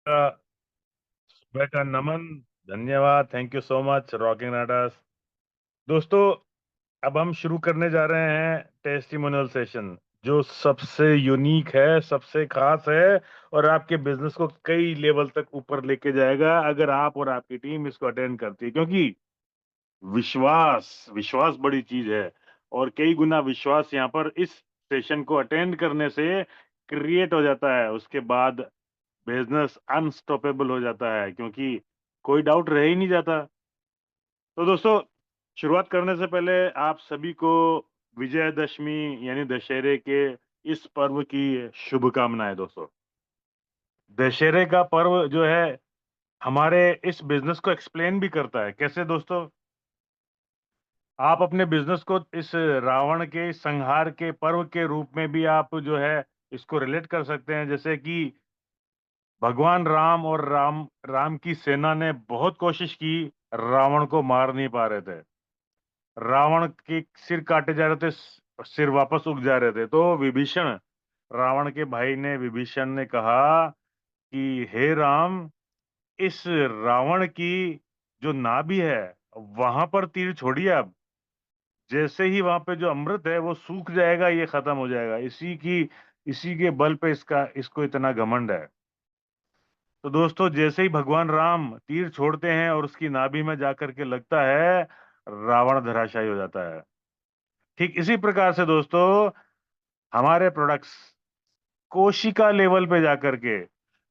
का सुबह का नमन। धन्यवाद। Thank you so much rocking Riders. दोस्तों, अब हम शुरू करने जा रहे हैं टेस्टिमोनियल सेशन, जो सबसे यूनिक है, सबसे खास है और आपके बिजनेस को कई लेवल तक ऊपर लेके जाएगा अगर आप और आपकी टीम इसको अटेंड करती है। क्योंकि विश्वास विश्वास बड़ी चीज है और कई गुना विश्वास यहाँ पर इस सेशन को अटेंड करने से क्रिएट हो जाता है। उसके बाद बिजनेस अनस्टॉपेबल हो जाता है, क्योंकि कोई डाउट रह ही नहीं जाता। तो दोस्तों, शुरुआत करने से पहले आप सभी को विजयदशमी यानी दशहरे के इस पर्व की शुभकामनाएं। दोस्तों, दशहरे का पर्व जो है हमारे इस बिजनेस को एक्सप्लेन भी करता है। कैसे दोस्तों? आप अपने बिजनेस को इस रावण के संहार के पर्व के रूप में भी आप जो है इसको रिलेट कर सकते हैं। जैसे कि भगवान राम और राम की सेना ने बहुत कोशिश की, रावण को मार नहीं पा रहे थे। रावण के सिर काटे जा रहे थे, सिर वापस उग जा रहे थे। तो विभीषण, रावण के भाई ने, विभीषण ने कहा कि हे राम, इस रावण की जो नाभि है वहां पर तीर छोड़िए। आप जैसे ही वहां पे जो अमृत है वो सूख जाएगा, ये खत्म हो जाएगा। इसी के बल पे इसको इतना घमंड है। तो दोस्तों, जैसे ही भगवान राम तीर छोड़ते हैं और उसकी नाभि में जाकर के लगता है, रावण धराशायी हो जाता है। ठीक इसी प्रकार से दोस्तों, हमारे प्रोडक्ट्स कोशिका लेवल पे जाकर के,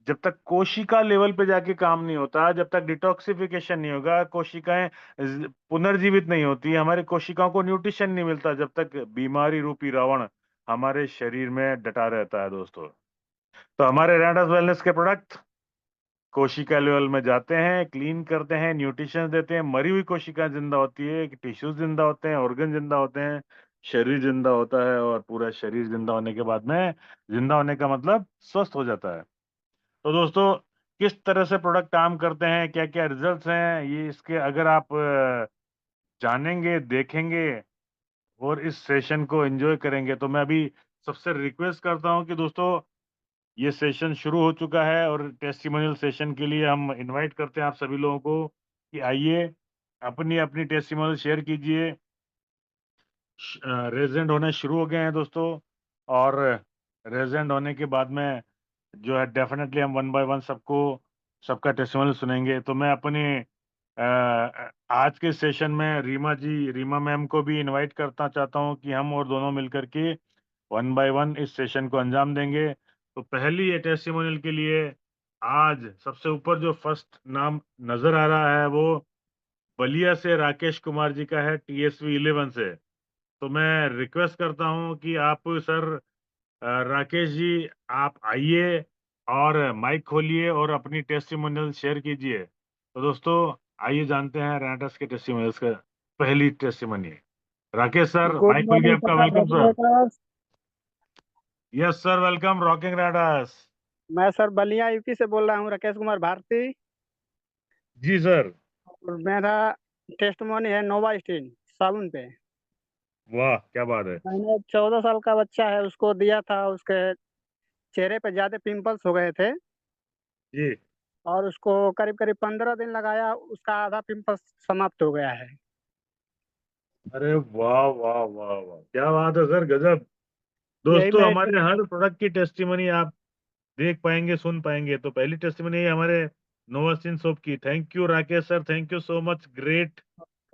जब तक कोशिका लेवल पे जाके काम नहीं होता, जब तक डिटॉक्सिफिकेशन नहीं होगा, कोशिकाएं पुनर्जीवित नहीं होती, हमारी कोशिकाओं को न्यूट्रिशन नहीं मिलता, जब तक बीमारी रूपी रावण हमारे शरीर में डटा रहता है। दोस्तों, तो हमारे रैंडस वेलनेस के प्रोडक्ट कोशिका लेवल में जाते हैं, क्लीन करते हैं, न्यूट्रिशन देते हैं, मरी हुई कोशिका जिंदा होती है, टिश्यूज जिंदा होते हैं, ऑर्गन जिंदा होते हैं, शरीर जिंदा होता है और पूरा शरीर जिंदा होने के बाद में, जिंदा होने का मतलब स्वस्थ हो जाता है। तो दोस्तों, किस तरह से प्रोडक्ट काम करते हैं, क्या क्या रिजल्ट्स हैं, ये इसके अगर आप जानेंगे, देखेंगे और इस सेशन को एंजॉय करेंगे, तो मैं अभी सबसे रिक्वेस्ट करता हूं कि दोस्तों, ये सेशन शुरू हो चुका है और टेस्टिमोनियल सेशन के लिए हम इनवाइट करते हैं आप सभी लोगों को कि आइए, अपनी अपनी टेस्टिमोनियल शेयर कीजिए। रेजिडेंट होने शुरू हो गए हैं दोस्तों, और रेजिडेंट होने के बाद में जो है डेफिनेटली हम वन बाय वन सबका टेस्टिमोनियल सुनेंगे। तो मैं अपने आज के सेशन में रीमा मैम को भी इनवाइट करना चाहता हूं कि हम और दोनों मिलकर के वन बाय वन इस सेशन को अंजाम देंगे। तो पहली टेस्टिमोनियल के लिए आज सबसे ऊपर जो फर्स्ट नाम नजर आ रहा है वो बलिया से राकेश कुमार जी का है, TSV 11 से। तो मैं रिक्वेस्ट करता हूं कि आप सर, राकेश जी, आप आइए और माइक खोलिए और अपनी टेस्टिमोनियल शेयर कीजिए। तो दोस्तों, आइए जानते हैं रैंटस के टेस्टिमोनियल्स का पहली testimony. Rakesh sir, good mike खोल गया मॉर्निंग आपका। Sir, welcome sir. Regulators. Yes sir, welcome rocking riders. मैं सर बलिया यूपी से बोल रहा हूँ, राकेश कुमार भारती। जी सर। और मेरा टेस्टमोनी है नोवा स्टीन साबुन पे। वाह, क्या बात है। मैंने 14 साल का बच्चा है, उसको दिया था। उसके चेहरे पे ज्यादा पिंपल्स हो गए थे जी। और उसको करीब करीब 15 दिन लगाया, उसका आधा पिंपल्स समाप्त हो गया है। अरे वाह वाह वाह वाह, क्या बात है सर, गजब। यही दोस्तों, मैं हमारे हर प्रोडक्ट की टेस्टिमनी आप देख पाएंगे, सुन पाएंगे। तो पहली टेस्टिमनी है हमारे नोवास्टिन सोप की। Thank you Rakesh sir, thank you so much, great.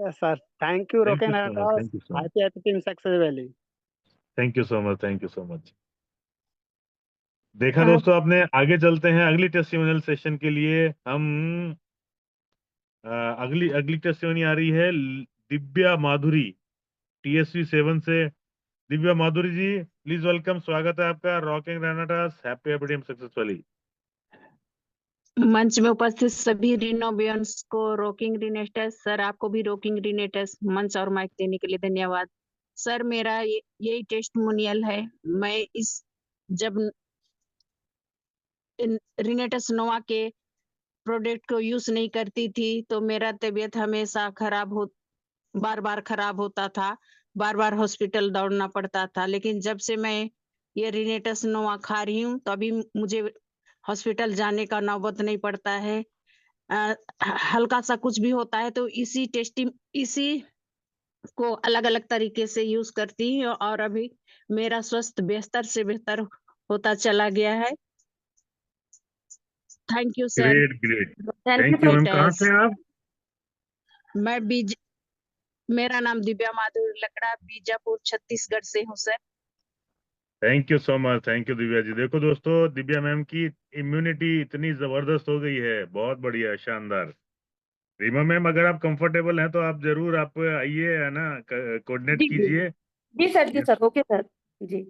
Sir, thank you thank you रोकेन सो मच, हैटर्स। Thank you so much, happy happy team success valley. Thank you so much, thank you so much. देखा दोस्तों आपने। आगे चलते हैं अगली testimonial session के लिए। हम अगली अगली टेस्टिमनी आ रही है दिव्या माधुरी, TSV 7 से। दिव्या माधुरी जी, प्लीज वेलकम, स्वागत है आपका रॉकिंग रेनाटास हैप्पी हैप्पी टीम सक्सेसफुली। मंच में उपस्थित सभी रिनोबियंस को रॉकिंग रिनेटस सर, आपको भी रॉकिंग रिनेटस मंच और माइक देने के लिए धन्यवाद। सर, मेरा यही टेस्टिमोनियल है। मैं इस जब रिनेटस नोवा के प्रोडक्ट को यूज नहीं करती थी तो मेरा तबीयत हमेशा बार बार खराब होता था। बार बार हॉस्पिटल दौड़ना पड़ता था। लेकिन जब से मैं ये रिनेटस नोवा खा रही हूँ तो अभी मुझे हॉस्पिटल जाने का नौबत नहीं पड़ता है। हल्का सा कुछ भी होता है तो इसी को अलग-अलग तरीके से यूज़ करती हूँ और अभी मेरा स्वास्थ्य बेहतर से बेहतर होता चला गया है। Thank you sir. Great great. Thank you thank you ma'am. कहाँ टेस्ट से हैं आप? मैं मेरा नाम दिव्या माधुरी लकड़ा बीजापुर छत्तीसगढ़ से हूँ sir. Thank you so much. Thank you Divya ji. देखो दोस्तों, दिव्या मैम की इम्यूनिटी इतनी जबरदस्त हो गई है, बहुत बढ़िया, शानदार। रीमा मैम, अगर आप कंफर्टेबल हैं तो आप जरूर आप आइए, है ना, कोऑर्डिनेट जी जी कीजिए। जी सर, जी sir, okay sir. Ji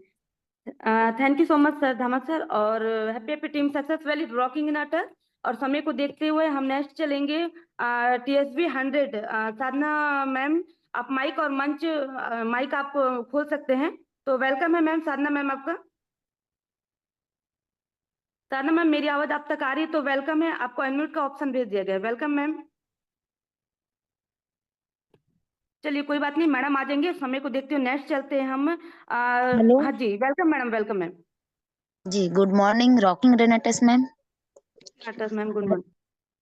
thank you so much sir, धमक सर। और happy happy team success valley rocking नाटक। और समय को देखते हुए हम नेक्स्ट चलेंगे TSB 100। साधना मैम, आप माइक और मंच माइक आप खोल सकते हैं। तो वेलकम है मैम, साधना मैम आपका। साधना मैम, मेरी आवाज आप तक आ रही है तो वेलकम है, आपको अनम्यूट का ऑप्शन भेज दिया गया है। Welcome ma'am. चलिए कोई बात नहीं, मैडम आ जाएंगे, समय को देखते हुए नेक्स्ट चलते हैं हम। हेलो हाँ जी, वेलकम मैडम, वेलकम मैम। जी, गुड मॉर्निंग रॉकिंग रेनेटेस मैम। Ma'am good morning.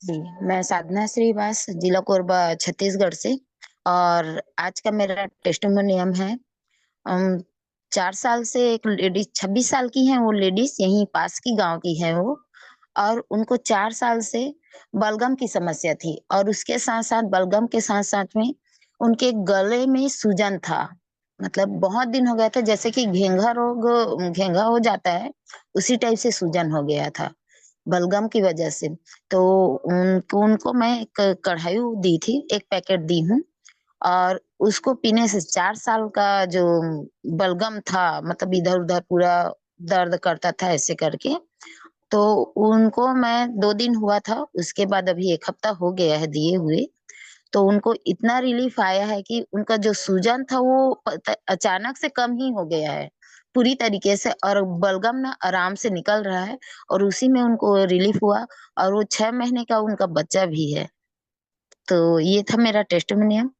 जी, मैं साधना श्रीवास, जिला कोरबा, छत्तीसगढ़ से। और आज का मेरा टेस्टिमोनियम है। 4 साल से एक लेडीज, 26 साल की है वो लेडीज, यहीं पास की गांव की है वो। और उनको 4 साल से बलगम की समस्या थी, और उसके साथ साथ बलगम के साथ साथ में उनके गले में सूजन था। मतलब बहुत दिन हो गया था, जैसे कि घेंघा हो जाता है, उसी टाइप से सूजन हो गया था बलगम की वजह से। तो उनको मैं एक कढ़ाई दी थी, एक पैकेट दी हूँ। और उसको पीने से 4 साल का जो बलगम था, मतलब इधर उधर पूरा दर्द करता था ऐसे करके, तो उनको मैं 2 दिन हुआ था, उसके बाद अभी 1 हफ्ता हो गया है दिए हुए। तो उनको इतना रिलीफ आया है कि उनका जो सूजन था वो अचानक से कम ही हो गया है पूरी तरीके से, और बलगम ना आराम से निकल रहा है, और उसी में उनको रिलीफ हुआ। और वो 6 महीने का उनका बच्चा भी है। तो ये था मेरा टेस्टिमोनियम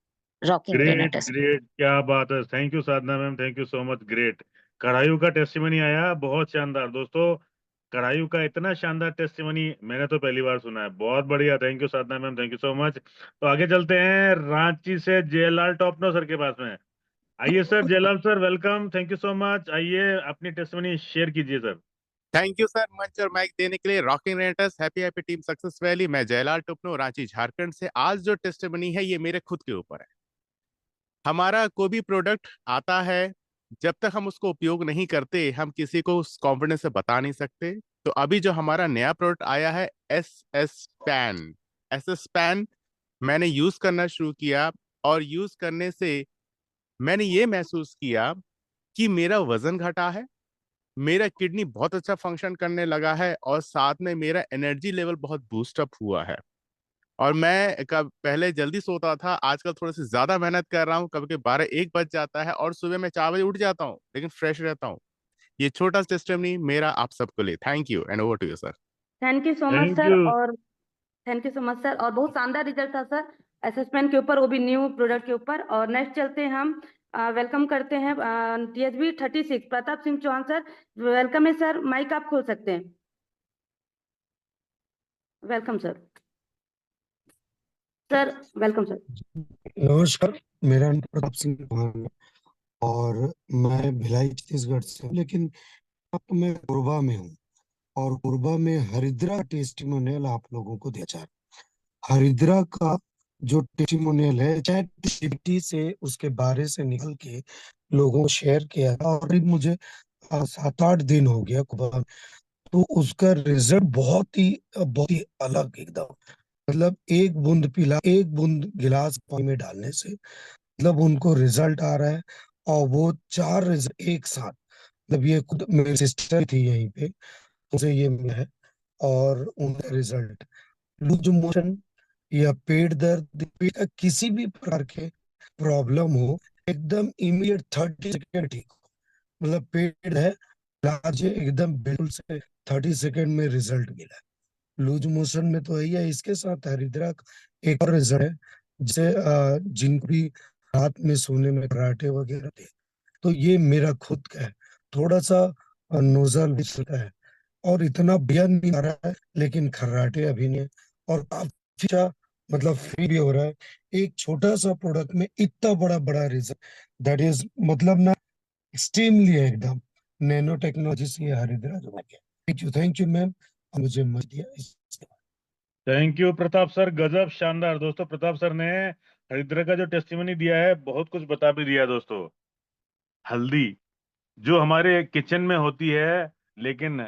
रॉकिंग ग्रेट रेनेटस। ग्रेट, क्या बात है। Thank you Sadhana ma'am, thank you so much. Great. कढ़ायु का टेस्टिमनी आया, बहुत शानदार। दोस्तों, कढ़ायु का इतना शानदार टेस्टिमनी मैंने तो पहली बार सुना है। बहुत बढ़िया, thank you Sadhana ma'am, thank you so much. तो आगे चलते हैं रांची से JLR टॉपनो सर के पास में। आइए sir, JLR sir, welcome, thank you so much. आइए अपनी टेस्टिमनी शेयर कीजिए सर। थैंक यू सर, मंच और माइक देने के लिए। Rocking रेनेटस, happy happy team success valley. मैं जयलाल टुपनो, रांची झारखंड से। आज जो टेस्टिमनी है ये मेरे खुद के ऊपर है। हमारा कोई भी प्रोडक्ट आता है, जब तक हम उसको उपयोग नहीं करते हम किसी को कॉन्फिडेंस से बता नहीं सकते। तो अभी जो हमारा नया प्रोडक्ट आया है SS पैन, मैंने यूज करना शुरू किया, और यूज करने से मैंने ये महसूस किया कि मेरा वजन घटा है, मेरा किडनी बहुत अच्छा फंक्शन करने लगा है, और साथ में मेरा एनर्जी लेवल बहुत बूस्ट अप हुआ है। और मैं कब पहले जल्दी सोता था, आजकल थोड़ी सी ज्यादा मेहनत कर रहा हूँ, कभी कभी 12-1 बज जाता है, और सुबह मैं 4 बजे उठ जाता हूँ, लेकिन फ्रेश रहता हूँ। ये छोटा टेस्टिमनी मेरा आप सबको लिए। Thank you, and over to you sir. Thank you so much thank sir. You. और thank you so much sir, और बहुत शानदार रिजल्ट था सर असेसमेंट के ऊपर, वो भी न्यू प्रोडक्ट के ऊपर। और नेक्स्ट चलते हैं हम, वेलकम करते हैं TSB 36 Pratap Singh Chauhan sir. Welcome है सर, माइक आप खोल सकते हैं। Welcome sir. Sir welcome sir. नमस्कार, मेरा नाम प्रताप सिंह चौहान है और मैं भिलाई छत्तीसगढ़ से हूँ, लेकिन अब मैं कोरबा में हूँ। और कोरबा में हरिद्रा टेस्टिमोनियल आप लोगों को दिया जाए। हरिद्रा का जो टेस्टिमोनियल है, चैट GPT से उसके बारे से निकल के लोगों को शेयर किया था, और करीब मुझे 7-8 दिन हो गया कोरबा में। तो उसका रिजल्ट बहुत ही अलग एकदम। मतलब एक बूंद गिलास पानी में डालने से मतलब उनको रिजल्ट आ रहा है। और वो 4 रिजल्ट एक साथ, मतलब ये खुद मेरी सिस्टर थी यहीं पे, उनसे ये मिला है। और उनका रिजल्ट, लूज मोशन या पेट दर्द, पेट का किसी भी प्रकार के प्रॉब्लम हो, एकदम इमीडिएट 30 सेकेंड ठीक हो। मतलब पेट है, इलाज है, एकदम बिल्कुल से 30 सेकेंड में रिजल्ट मिला है। लूज मोशन में तो यही है। इसके साथ हरिद्रा का एक और रिजल्ट है, जैसे जिनको भी रात में सोने में कराटे वगैरह थे, तो ये मेरा खुद का है। थोड़ा सा नोजल भी होता है, और इतना बढ़िया नहीं आ रहा है, लेकिन खर्राटे अभिनय और काफी अच्छा मतलब फ्री भी हो रहा है। एक छोटा सा प्रोडक्ट में इतना बड़ा बड़ा रिजल्ट, दैट इज मतलब ना एक्सट्रीमली है एकदम। नैनो टेक्नोलॉजी से ये हरिद्रा जो है। थैंक यू मैम, मुझे मत दिया इसके थैंक यू प्रताप सर, गजब शानदार। दोस्तों प्रताप सर ने हरिद्रा का जो टेस्टिमनी दिया है बहुत कुछ बता भी दिया दोस्तों। हल्दी जो हमारे किचन में होती है, लेकिन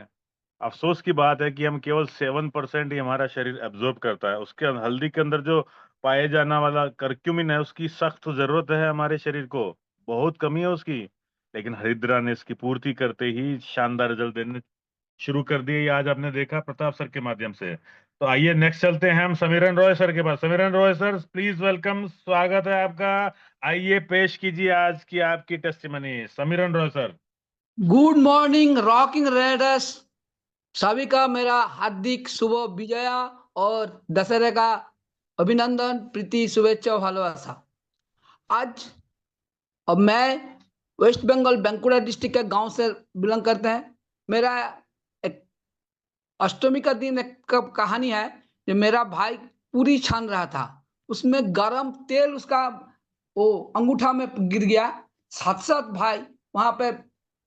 अफसोस की बात है कि हम केवल 7% ही हमारा शरीर एब्जॉर्ब करता है। उसके हल्दी के अंदर जो पाए जाने वाला करक्यूमिन है उसकी सख्त जरूरत है हमारे शरीर को, बहुत कमी है उसकी। लेकिन हरिद्रा ने इसकी पूर्ति करते ही शानदार रिजल्ट देने शुरू कर दिए। ये आज आपने देखा प्रताप सर के माध्यम से। तो आइए नेक्स्ट चलते हैं हम समीरन रॉय सर के पास। Samiran Roy sir please welcome, स्वागत है आपका। आइए पेश कीजिए आज की आपकी testimony, Samiran Roy sir. Good morning rocking रेडर्स, सभी का मेरा हार्दिक शुभ विजया और दशहरे का अभिनंदन, प्रीति, शुभेच्छा, भालोबासा। आज अब मैं वेस्ट बंगाल बांकुड़ा डिस्ट्रिक्ट के गांव से बिलोंग करते हैं। मेरा एक अष्टमी का दिन एक कहानी है जो मेरा भाई पूरी छान रहा था, उसमें गरम तेल उसका वो अंगूठा में गिर गया। साथ साथ भाई वहां पे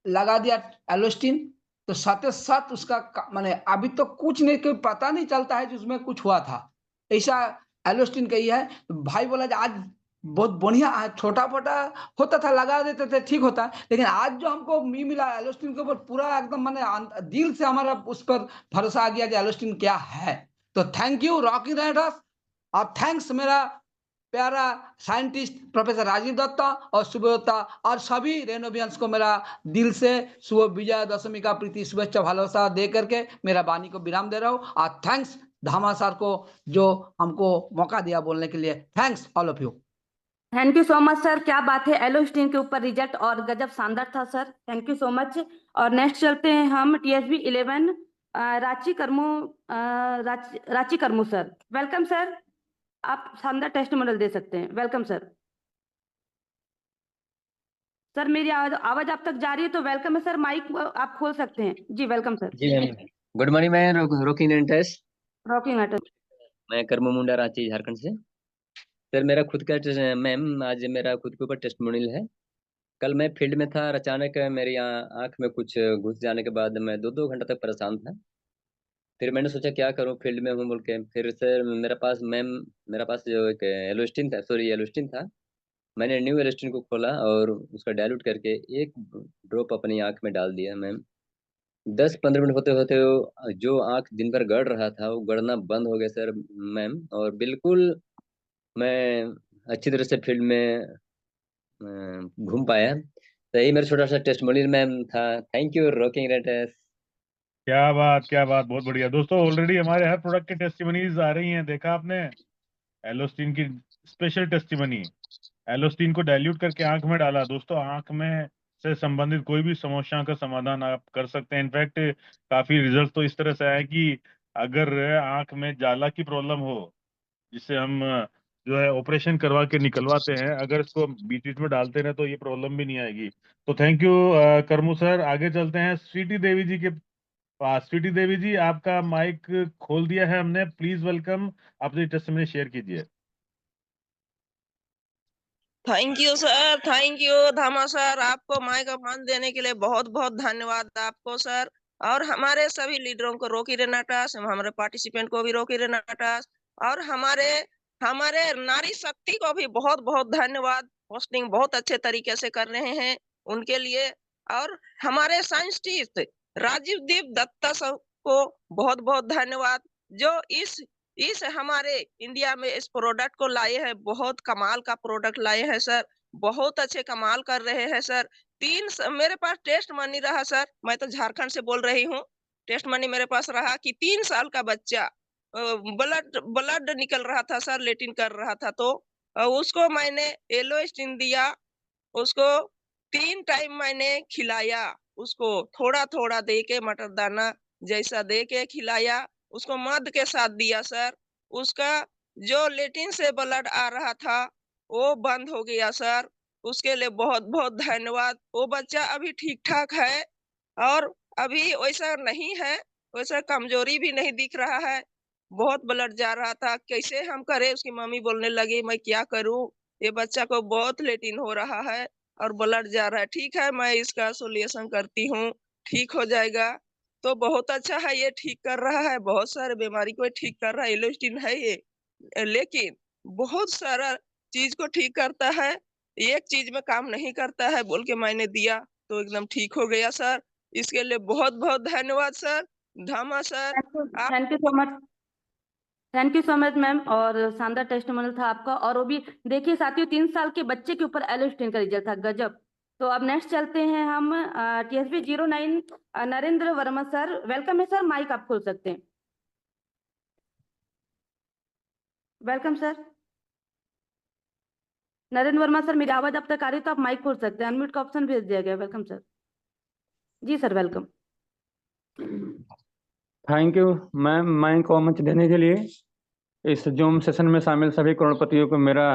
लगा दिया एलोस्टिन, तो साथ साथ उसका माने अभी तो कुछ नहीं, कोई पता नहीं चलता है जिसमें कुछ हुआ था, ऐसा एलोस्टिन का ही है। भाई बोला आज बहुत बढ़िया है, छोटा फोटा होता था लगा देते थे ठीक होता है, लेकिन आज जो हमको मिला एलोस्टिन के ऊपर पूरा एकदम माने दिल से हमारा उस पर भरोसा आ गया कि एलोस्टिन क्या है। तो थैंक यू रॉकी राइडर्स, और थैंक्स मेरा प्यारा साइंटिस्ट प्रोफेसर राजीव दत्ता और सुब्रता और सभी रेनोवियंस को मेरा दिल से शुभ विजय दशमी का प्रीति शुभेच्छा भालोबासा दे करके मेरा वाणी को विराम दे रहा हूँ। और थैंक्स धामा सर को जो हमको मौका दिया बोलने के लिए। Thanks all of you. Thank you so much sir, क्या बात है, एलोस्टीन के ऊपर रिजल्ट और गजब शानदार था sir, thank you so much. और नेक्स्ट चलते हैं हम TSB 11 रांची करमू सर। वेलकम सर, आप शानदार टेस्ट मॉडल दे सकते हैं, वेलकम सर। सर मेरी आवाज आप तक जा रही है तो वेलकम है सर, माइक आप खोल सकते हैं जी, वेलकम सर। जी मैम, गुड मॉर्निंग। मैं रॉकिंग टेस्ट, रॉकिंग आर्टिस्ट, मैं कर्म मुंडा रांची झारखंड से। सर मेरा खुद का मैम आज मेरा खुद के ऊपर टेस्टिमोनियल है। कल मैं फील्ड में था और अचानक मेरी आंख में कुछ घुस जाने के बाद मैं 2-2 घंटा तक परेशान था। फिर मैंने सोचा क्या करूं, फील्ड में हूं बोल के। फिर सर मेरा पास जो एक एलोस्टिन था। मैंने न्यू एलोस्टिन को खोला और उसका डायल्यूट करके एक ड्रॉप अपनी आंख में डाल दिया मैम। 10-15 मिनट होते होते जो आंख दिन भर गड़ रहा था वो गड़ना बंद हो गया सर मैम, और बिल्कुल मैं अच्छी तरह से फील्ड में घूम पाया। तो यही मेरा छोटा सा टेस्टिमोनियल मैम था। थैंक यू रॉकिंग रेटर्स। क्या बात, क्या बात, बहुत बढ़िया। दोस्तों ऑलरेडी हमारे हर प्रोडक्ट की टेस्टिमनीज आ रही हैं, देखा आपने। एलोस्टीन की स्पेशल टेस्टिमनी, एलोस्टीन को डाइल्यूट करके आंख में डाला। दोस्तों आंख में से संबंधित कोई भी समस्या का समाधान आप कर सकते हैं। इनफैक्ट काफी रिजल्ट तो इस तरह से आए कि अगर आंख में जाला की प्रॉब्लम हो, जिससे हम जो है ऑपरेशन करवा के निकलवाते हैं, अगर इसको बीच बीच में डालते रहे तो ये प्रॉब्लम भी नहीं आएगी। तो थैंक यू करमू सर। आगे चलते हैं स्वीटी देवी जी के पास। स्वीटी देवी जी आपका माइक खोल दिया है हमने, प्लीज वेलकम, आप जो टेस्टिमनी शेयर कीजिए। Thank you sir, thank you धामा सर, आपको माइक मान देने के लिए बहुत बहुत धन्यवाद आपको सर। और हमारे सभी लीडरों को, रोकी रेनाटास, हमारे पार्टिसिपेंट को भी रोकी रेनाटास, और हमारे हमारे नारी शक्ति को भी बहुत बहुत धन्यवाद। पोस्टिंग बहुत अच्छे तरीके से कर रहे हैं उनके लिए। और हमारे साइंटिस्ट राजीव दीप दत्ता सर को बहुत बहुत धन्यवाद, जो इस हमारे इंडिया में इस प्रोडक्ट को लाए हैं। बहुत कमाल का प्रोडक्ट लाए हैं सर, बहुत अच्छे कमाल कर रहे हैं सर। मेरे पास टेस्ट मनी रहा सर, मैं तो झारखंड से बोल रही हूँ। टेस्ट मनी मेरे पास रहा कि 3 साल का बच्चा ब्लड निकल रहा था सर, लेटिन कर रहा था, तो उसको मैंने एलोस्टिन दिया। उसको 3 टाइम मैंने खिलाया, उसको थोड़ा थोड़ा दे के मटर दाना जैसा दे के खिलाया, उसको मध के साथ दिया सर। उसका जो लेटिन से ब्लड आ रहा था वो बंद हो गया सर, उसके लिए बहुत बहुत धन्यवाद। वो बच्चा अभी ठीक ठाक है और अभी वैसा नहीं है, वैसा कमजोरी भी नहीं दिख रहा है। बहुत ब्लड जा रहा था, कैसे हम करें? उसकी मम्मी बोलने लगी, मैं क्या करूं? ये बच्चा को बहुत लेटिन हो रहा है और ब्लड जा रहा है। ठीक है, मैं इसका सोल्यूशन करती हूँ, ठीक हो जाएगा। तो बहुत अच्छा है, ये ठीक कर रहा है, बहुत सारे बीमारी को ठीक कर रहा है। इलोस्टिन है ये, लेकिन बहुत सारा चीज को ठीक करता है, एक चीज में काम नहीं करता है बोल के मैंने दिया, तो एकदम ठीक हो गया सर। इसके लिए बहुत बहुत धन्यवाद सर। धामा सर, आप thank you so much, thank you so much ma'am. और शानदार टेस्टिमोनियल था आपका, और वो भी देखिए साथियों 3 साल के बच्चे के ऊपर एलोस्टिन का रिजल्ट था, गजब। तो अब नेक्स्ट चलते हैं हम TSB 09 Narendra Verma sir, welcome है सर, माइक आप खोल सकते हैं। Welcome sir. Narendra Verma sir, मेरी आवाज अब तक आ रही है तो आप माइक खोल सकते हैं, अनम्यूट का ऑप्शन भेज दिया गया। Welcome sir. जी sir, welcome. Thank you ma'am, mike को मंच देने के लिए। इस जूम सेशन में शामिल सभी करोड़पतियों को मेरा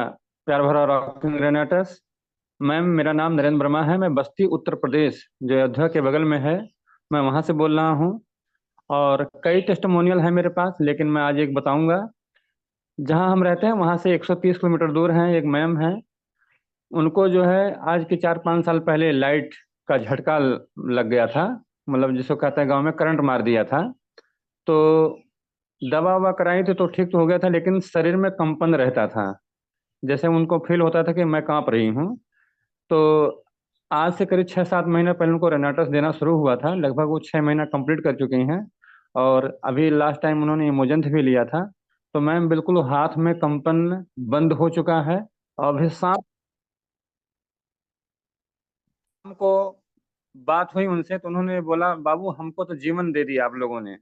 प्यार भरा रॉकिंग ग्रेनेटर्स। मैम, मेरा नाम नरेंद्र वर्मा है, मैं बस्ती उत्तर प्रदेश जो अयोध्या के बगल में है, मैं वहाँ से बोल रहा हूँ। और कई टेस्टिमोनियल है मेरे पास, लेकिन मैं आज एक बताऊंगा। जहाँ हम रहते हैं वहाँ से 130 किलोमीटर दूर हैं एक मैम हैं, उनको जो है आज के 4-5 साल पहले लाइट का झटका लग गया था, मतलब जिसको कहते हैं गाँव में करंट मार दिया था। तो दवा ववा कराई थी तो ठीक तो हो गया था, लेकिन शरीर में कंपन रहता था, जैसे उनको फील होता था कि मैं कांप रही हूँ। तो आज से करीब 6-7 महीने पहले उनको रेनाटस देना शुरू हुआ था, लगभग वो 6 महीना कंप्लीट कर चुकी हैं। और अभी लास्ट टाइम उन्होंने इमोजेंथ भी लिया था। तो मैम बिल्कुल हाथ में कंपन बंद हो चुका है। और अभी शाम को बात हुई उनसे तो उन्होंने बोला, बाबू हमको तो जीवन दे दिया आप लोगों ने,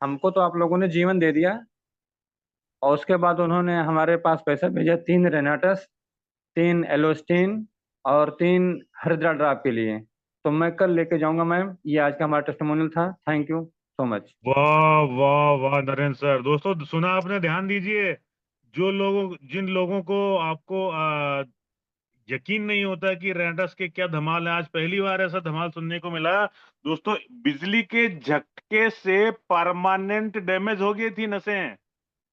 हमको तो आप लोगों ने जीवन दे दिया। और उसके बाद उन्होंने हमारे पास पैसा भेजा 3 रेनाटस, 3 एलोस्टिन और 3 हरिद्रा ड्राप के लिए। तो मैं कल लेके जाऊंगा मैम। ये आज का हमारा टेस्टिमोनियल था। Thank you so much. वाह वाह वाह नरेंद्र सर। दोस्तों सुना आपने, ध्यान दीजिए। जिन लोगों को आपको यकीन नहीं होता कि रेनाटस के क्या धमाल है, आज पहली बार ऐसा धमाल सुनने को मिला। दोस्तों, बिजली के झटके से परमानेंट डैमेज हो गई थी नसें,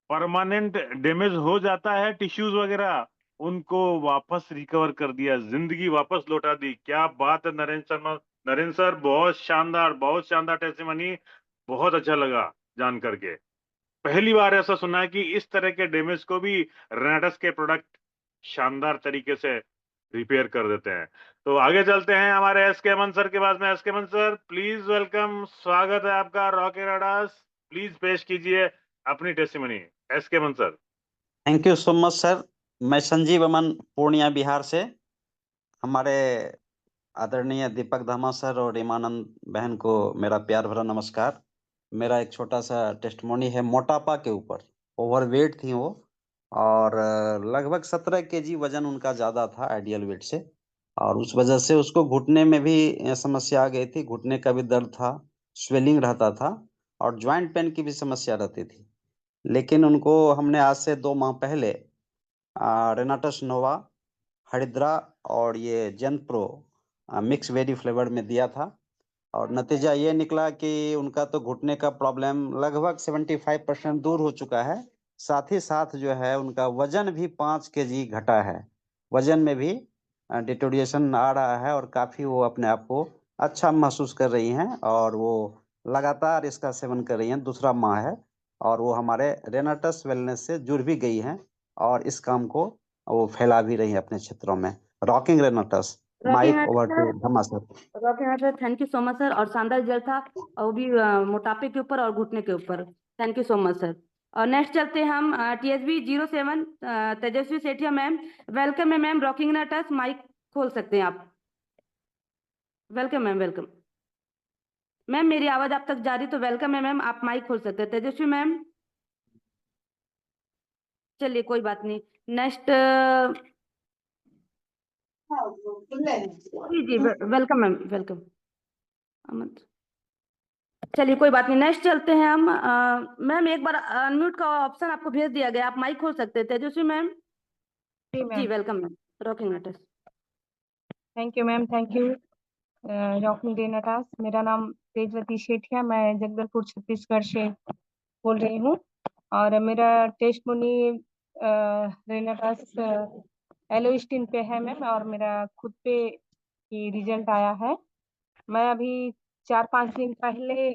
परमानेंट डैमेज हो जाता है टिश्यूज वगैरह, उनको वापस रिकवर कर दिया, जिंदगी वापस लौटा दी। क्या बात है नरेंद्र शर्मा, नरेंद्र सर, बहुत शानदार टेस्टिमनी, बहुत अच्छा लगा जान करके। पहली बार ऐसा सुना है कि इस तरह के डैमेज को भी रेनाटस के प्रोडक्ट शानदार तरीके से रिपेयर कर देते हैं। तो आगे चलते हैं हमारे एसके अमन सर के पास में। SK Aman sir please welcome, स्वागत है आपका रॉकेट रेनाटस, प्लीज पेश कीजिए अपनी testimony. SK Aman sir. Thank you so much sir. मैं संजीव अमन, पूर्णिया बिहार से। हमारे आदरणीय दीपक धामा सर और ईमानंद बहन को मेरा प्यार भरा नमस्कार। मेरा एक छोटा सा टेस्टमोनी है मोटापा के ऊपर। ओवरवेट थी वो, और लगभग 17 kg वजन उनका ज़्यादा था आइडियल वेट से, और उस वजह से उसको घुटने में भी समस्या आ गई थी, घुटने का भी दर्द था, स्वेलिंग रहता था, और ज्वाइंट पेन की भी समस्या रहती थी। लेकिन उनको हमने आज से 2 माह पहले रेनाटस नोवा, हरिद्रा और ये जेन प्रो मिक्स वेरी फ्लेवर में दिया था, और नतीजा ये निकला कि उनका तो घुटने का प्रॉब्लम लगभग 75% दूर हो चुका है। साथ ही साथ जो है उनका वजन भी 5 kg घटा है, वजन में भी डिटोरिएशन आ रहा है, और काफ़ी वो अपने आप को अच्छा महसूस कर रही हैं, और वो लगातार इसका सेवन कर रही हैं, दूसरा माह है, और वो हमारे रेनाटस वेलनेस से जुड़ भी गई हैं, और इस काम को वो फैला भी रही है अपने क्षेत्रों में। रॉकिंग रेनाटस, माइक ओवर टू धमा sir. Rocking sir, thank you so much sir, और शानदार रिजल्ट था, और वो भी मोटापे के ऊपर और घुटने के ऊपर। Thank you so much sir. और नेक्स्ट चलते हैं हम TSB 07 तेजस्वी सेठिया मैम, वेलकम है मैम, रॉकिंग रेनाटस, माइक खोल सकते हैं आप। वेलकम मैम, वेलकम मैम, मेरी आवाज आप तक जा रही तो वेलकम है मैम, आप माइक खोल सकते हैं तेजस्वी मैम। चलिए कोई बात नहीं, नेक्स्ट जी जी वेलकम मैम, वेलकम। चलिए कोई बात नहीं, नेक्स्ट चलते हैं हम। मैम एक बार अनम्यूट का ऑप्शन आपको भेज दिया गया, आप माइक खोल सकते हैं तेजस्वी मैम। जी welcome ma'am, rocking रेनाटस। Thank you ma'am, thank you. Rocking रेनाटास। मेरा नाम तेजवती सेठिया, मैं जगदलपुर छत्तीसगढ़ से बोल रही हूँ। और मेरा टेस्टमोनी रेनाटास एलोस्टिन पे है मैम, और मेरा खुद पे ही रिजल्ट आया है। मैं अभी 4-5 दिन पहले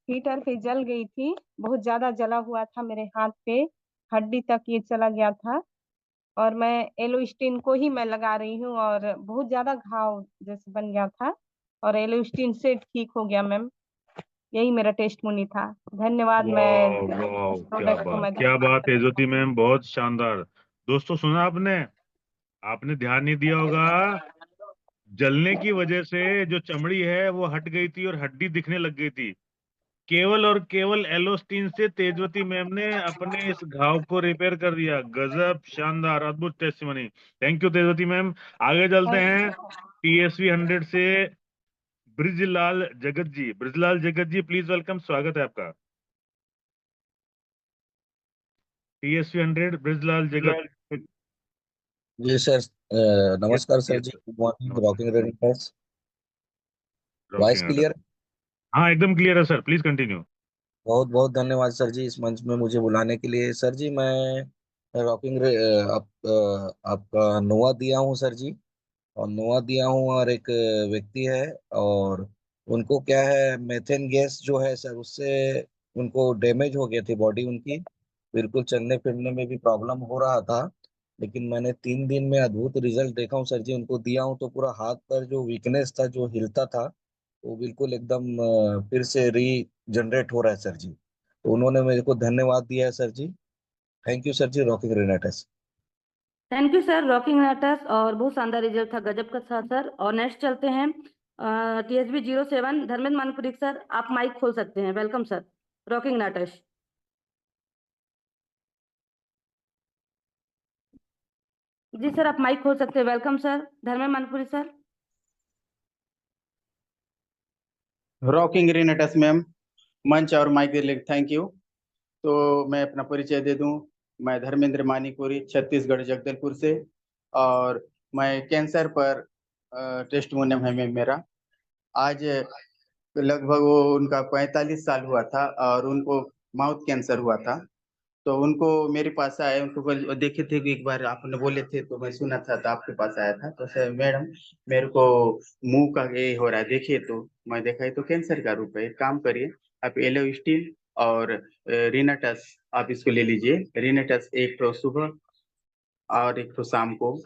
हीटर पे जल गई थी, बहुत ज्यादा जला हुआ था मेरे हाथ पे, हड्डी तक ये चला गया था। और मैं एलोस्टिन को ही मैं लगा रही हूँ, और बहुत ज्यादा घाव जैसे बन गया था, और एलोस्टिन से ठीक हो गया मैम। यही मेरा टेस्टमोनी था। धन्यवाद। मैं वाह वाह, इस क्या प्रोडक्ट को बात, मैं क्या बात तेजवती मैम, बहुत शानदार। दोस्तों सुना आपने? आपने ध्यान नहीं दिया होगा, जलने की वजह से जो चमड़ी है वो हट गई थी और हड्डी दिखने लग गई थी। केवल और केवल एलोस्टीन से तेजवती मैम ने अपने इस घाव को रिपेयर कर दिया। गजब, शानदार, अद्भुत testimony. Thank you Tejwati ma'am. आगे चलते हैं TSV 100 से ब्रिजलाल जगत जी। ब्रिजलाल जगत जी प्लीज वेलकम, स्वागत है आपका। TSV 100 ब्रिजलाल जगत। जी सर, नमस्कार सर जी, गुड मॉर्निंग नमस्ते। Rocking radiators. Voice rocking clear? हाँ एकदम क्लियर है सर, प्लीज कंटिन्यू। बहुत बहुत धन्यवाद सर जी इस मंच में मुझे बुलाने के लिए। सर जी मैं आपका नोआ दिया हूँ सर जी, और नोआ दिया हूँ, और एक व्यक्ति है, और उनको क्या है, मेथेन गैस जो है सर, उससे उनको डैमेज हो गई थी बॉडी उनकी, बिल्कुल चलने फिरने में भी प्रॉब्लम हो रहा था। लेकिन मैंने 3 दिन में अद्भुत रिजल्ट देखा हूँ सर जी। उनको दिया हूँ तो पूरा हाथ पर जो वीकनेस था, जो हिलता था, वो बिल्कुल एकदम फिर से रीजनरेट हो रहा है सर जी। तो उन्होंने मेरे को धन्यवाद दिया है sir ji. Thank you sir ji, rocking रेनाटस। Thank you sir, rocking नाटस, और बहुत शानदार रिजल्ट था, गजब का था सर। और नेक्स्ट चलते हैं TSB 07 धर्मेंद्र मानपुरी सर, आप माइक खोल सकते हैं। वेलकम सर, रॉकिंग नाटस। जी सर, आप माइक खोल सकते हैं। Welcome sir, Dharmendra Manpuri sir. Rocking रेनाटस मैम, मंच और माइक के लिए थैंक यू। तो मैं अपना परिचय दे दूं, मैं धर्मेंद्र मानीपुरी, छत्तीसगढ़ जगदलपुर से, और मैं कैंसर पर टेस्टिमोनियम है मेरा। आज लगभग वो उनका 45 साल हुआ था, और उनको माउथ कैंसर हुआ था। तो उनको मेरे पास आए, उनको देखे थे कि एक बार आपने बोले थे तो मैं सुना था, तो आपके पास आया था। तो सर मैडम, मेरे को मुंह का ये हो रहा है, देखिए। तो मैं देखा, ये तो कैंसर का रूप है। एक काम करिए, आप एलोस्टिन और रिनाटस आप इसको ले लीजिए। रिनाटस एक तो सुबह और एक तो शाम को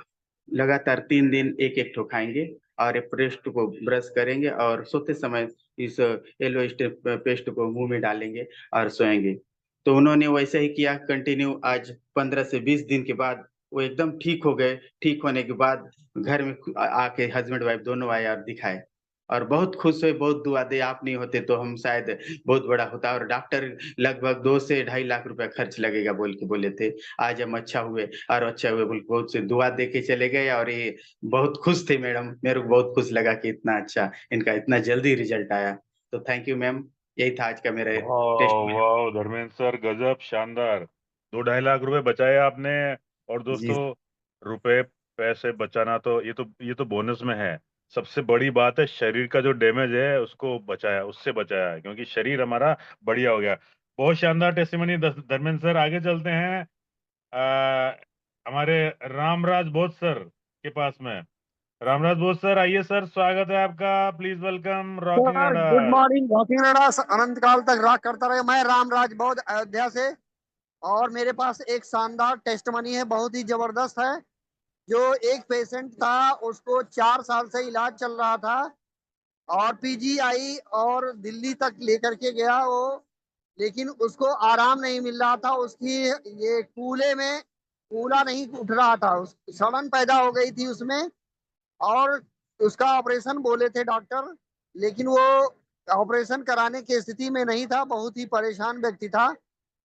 लगातार 3 दिन एक एक ठो खाएंगे, और ये पेस्ट को ब्रश करेंगे, और सोते समय इस एलोस्टिन पेस्ट को मुंह में डालेंगे और सोएंगे। तो उन्होंने वैसे ही किया कंटिन्यू। आज 15 से 20 दिन के बाद वो एकदम ठीक हो गए। ठीक होने के बाद घर में आके हस्बैंड वाइफ दोनों आए और दिखाए, और बहुत खुश हुए, बहुत दुआ दे। आप नहीं होते तो हम शायद बहुत बड़ा होता, और डॉक्टर लगभग 2 से 2.5 लाख रुपया खर्च लगेगा बोल के बोले थे। आज हम अच्छा हुए, और अच्छा हुए बोल के बहुत से दुआ दे के चले गए, और ये बहुत खुश थे मैडम। मेरे को बहुत खुश लगा कि इतना अच्छा इनका इतना जल्दी रिजल्ट आया। तो थैंक यू मैम, यही था आज का मेरा टेस्ट। वाह वाह धर्मेंद्र सर, गजब, शानदार। 2-2.5 लाख रुपए बचाए आपने। और जी दोस्तों, रुपए पैसे बचाना तो ये तो बोनस में है। सबसे बड़ी बात है शरीर का जो डैमेज है उसको बचाया, उससे बचाया है, क्योंकि शरीर हमारा बढ़िया हो गया। बहुत शानदार टेस्टिमनी धर्मेंद्र सर। आगे चलते हैं हमारे रामराज बोस सर के पास में। रामराज बोस सर आइए सर, स्वागत है आपका, please welcome, rocking sir good राडा। मॉर्निंग, रॉकिंग रेडास अनंत काल तक रॉक करता रहे। मैं रामराज बौद्ध, अयोध्या से, और मेरे पास एक शानदार टेस्टमनी है, बहुत ही जबरदस्त है। जो एक पेशेंट था, उसको 4 साल से इलाज चल रहा था, और PGI और दिल्ली तक लेकर के गया वो, लेकिन उसको आराम नहीं मिल रहा था। उसकी ये कूले में कूला नहीं उठ रहा था, सड़न पैदा हो गई थी उसमें, और उसका ऑपरेशन बोले थे डॉक्टर, लेकिन वो ऑपरेशन कराने की स्थिति में नहीं था, बहुत ही परेशान व्यक्ति था।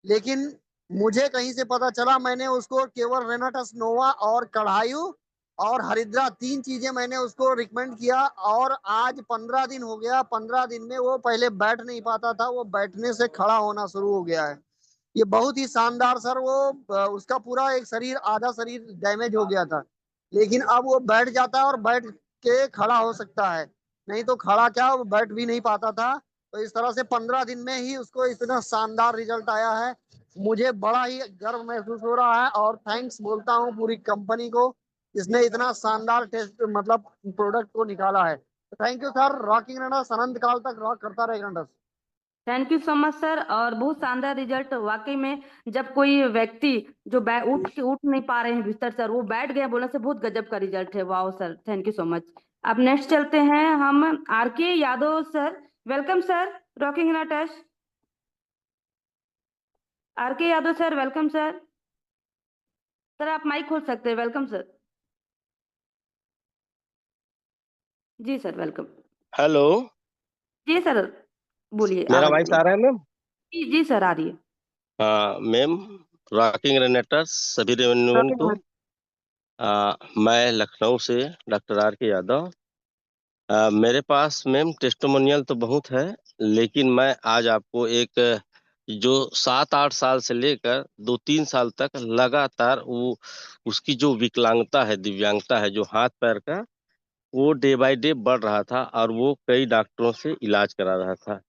लेकिन मुझे कहीं से पता चला, मैंने उसको केवल रेनाटस नोवा और कढ़ायु और हरिद्रा 3 चीजें मैंने उसको रिकमेंड किया, और आज 15 दिन हो गया। 15 दिन में वो पहले बैठ नहीं पाता था, वो बैठने से खड़ा होना शुरू हो गया है। ये बहुत ही शानदार सर। वो उसका पूरा एक शरीर, आधा शरीर डैमेज हो गया था, लेकिन अब वो बैठ जाता है और बैठ के खड़ा हो सकता है। नहीं तो खड़ा क्या वो बैठ भी नहीं पाता था। तो इस तरह से 15 दिन में ही उसको इतना शानदार रिजल्ट आया है। मुझे बड़ा ही गर्व महसूस हो रहा है और थैंक्स बोलता हूँ पूरी कंपनी को, इसने इतना शानदार टेस्ट मतलब प्रोडक्ट को निकाला है। Thank you sir. Rocking runners अनंत काल तक रॉक करता रहेगा runners. Thank you so much sir. और बहुत शानदार रिजल्ट वाकई में, जब कोई व्यक्ति जो उठ नहीं पा रहे हैं बिस्तर सर, वो बैठ गए बोलने से बहुत गजब का रिजल्ट है। Wow sir, thank you so much. अब नेक्स्ट चलते हैं हम RK Yadav sir. Welcome sir, rocking नाटक। RK Yadav sir, welcome sir. Sir आप माइक खोल सकते हैं। Welcome sir. जी सर, वेलकम। हेलो, जी सर, बोलिए, मेरा आवाज वॉइस आ रहा है मैम? जी सर, आ रही है। हाँ मैम, रॉकिंग रेनेटर्स सभी रेवेन्यूमैन रॉकिंग को मैं लखनऊ से डॉक्टर आर के यादव। मेरे पास मैम टेस्टिमोनियल तो बहुत है, लेकिन मैं आज आपको एक जो 7-8 साल से लेकर 2-3 साल तक लगातार वो उसकी जो विकलांगता है, दिव्यांगता है, जो हाथ पैर का, वो डे बाय डे बढ़ रहा था और वो कई डॉक्टरों से इलाज करा रहा था।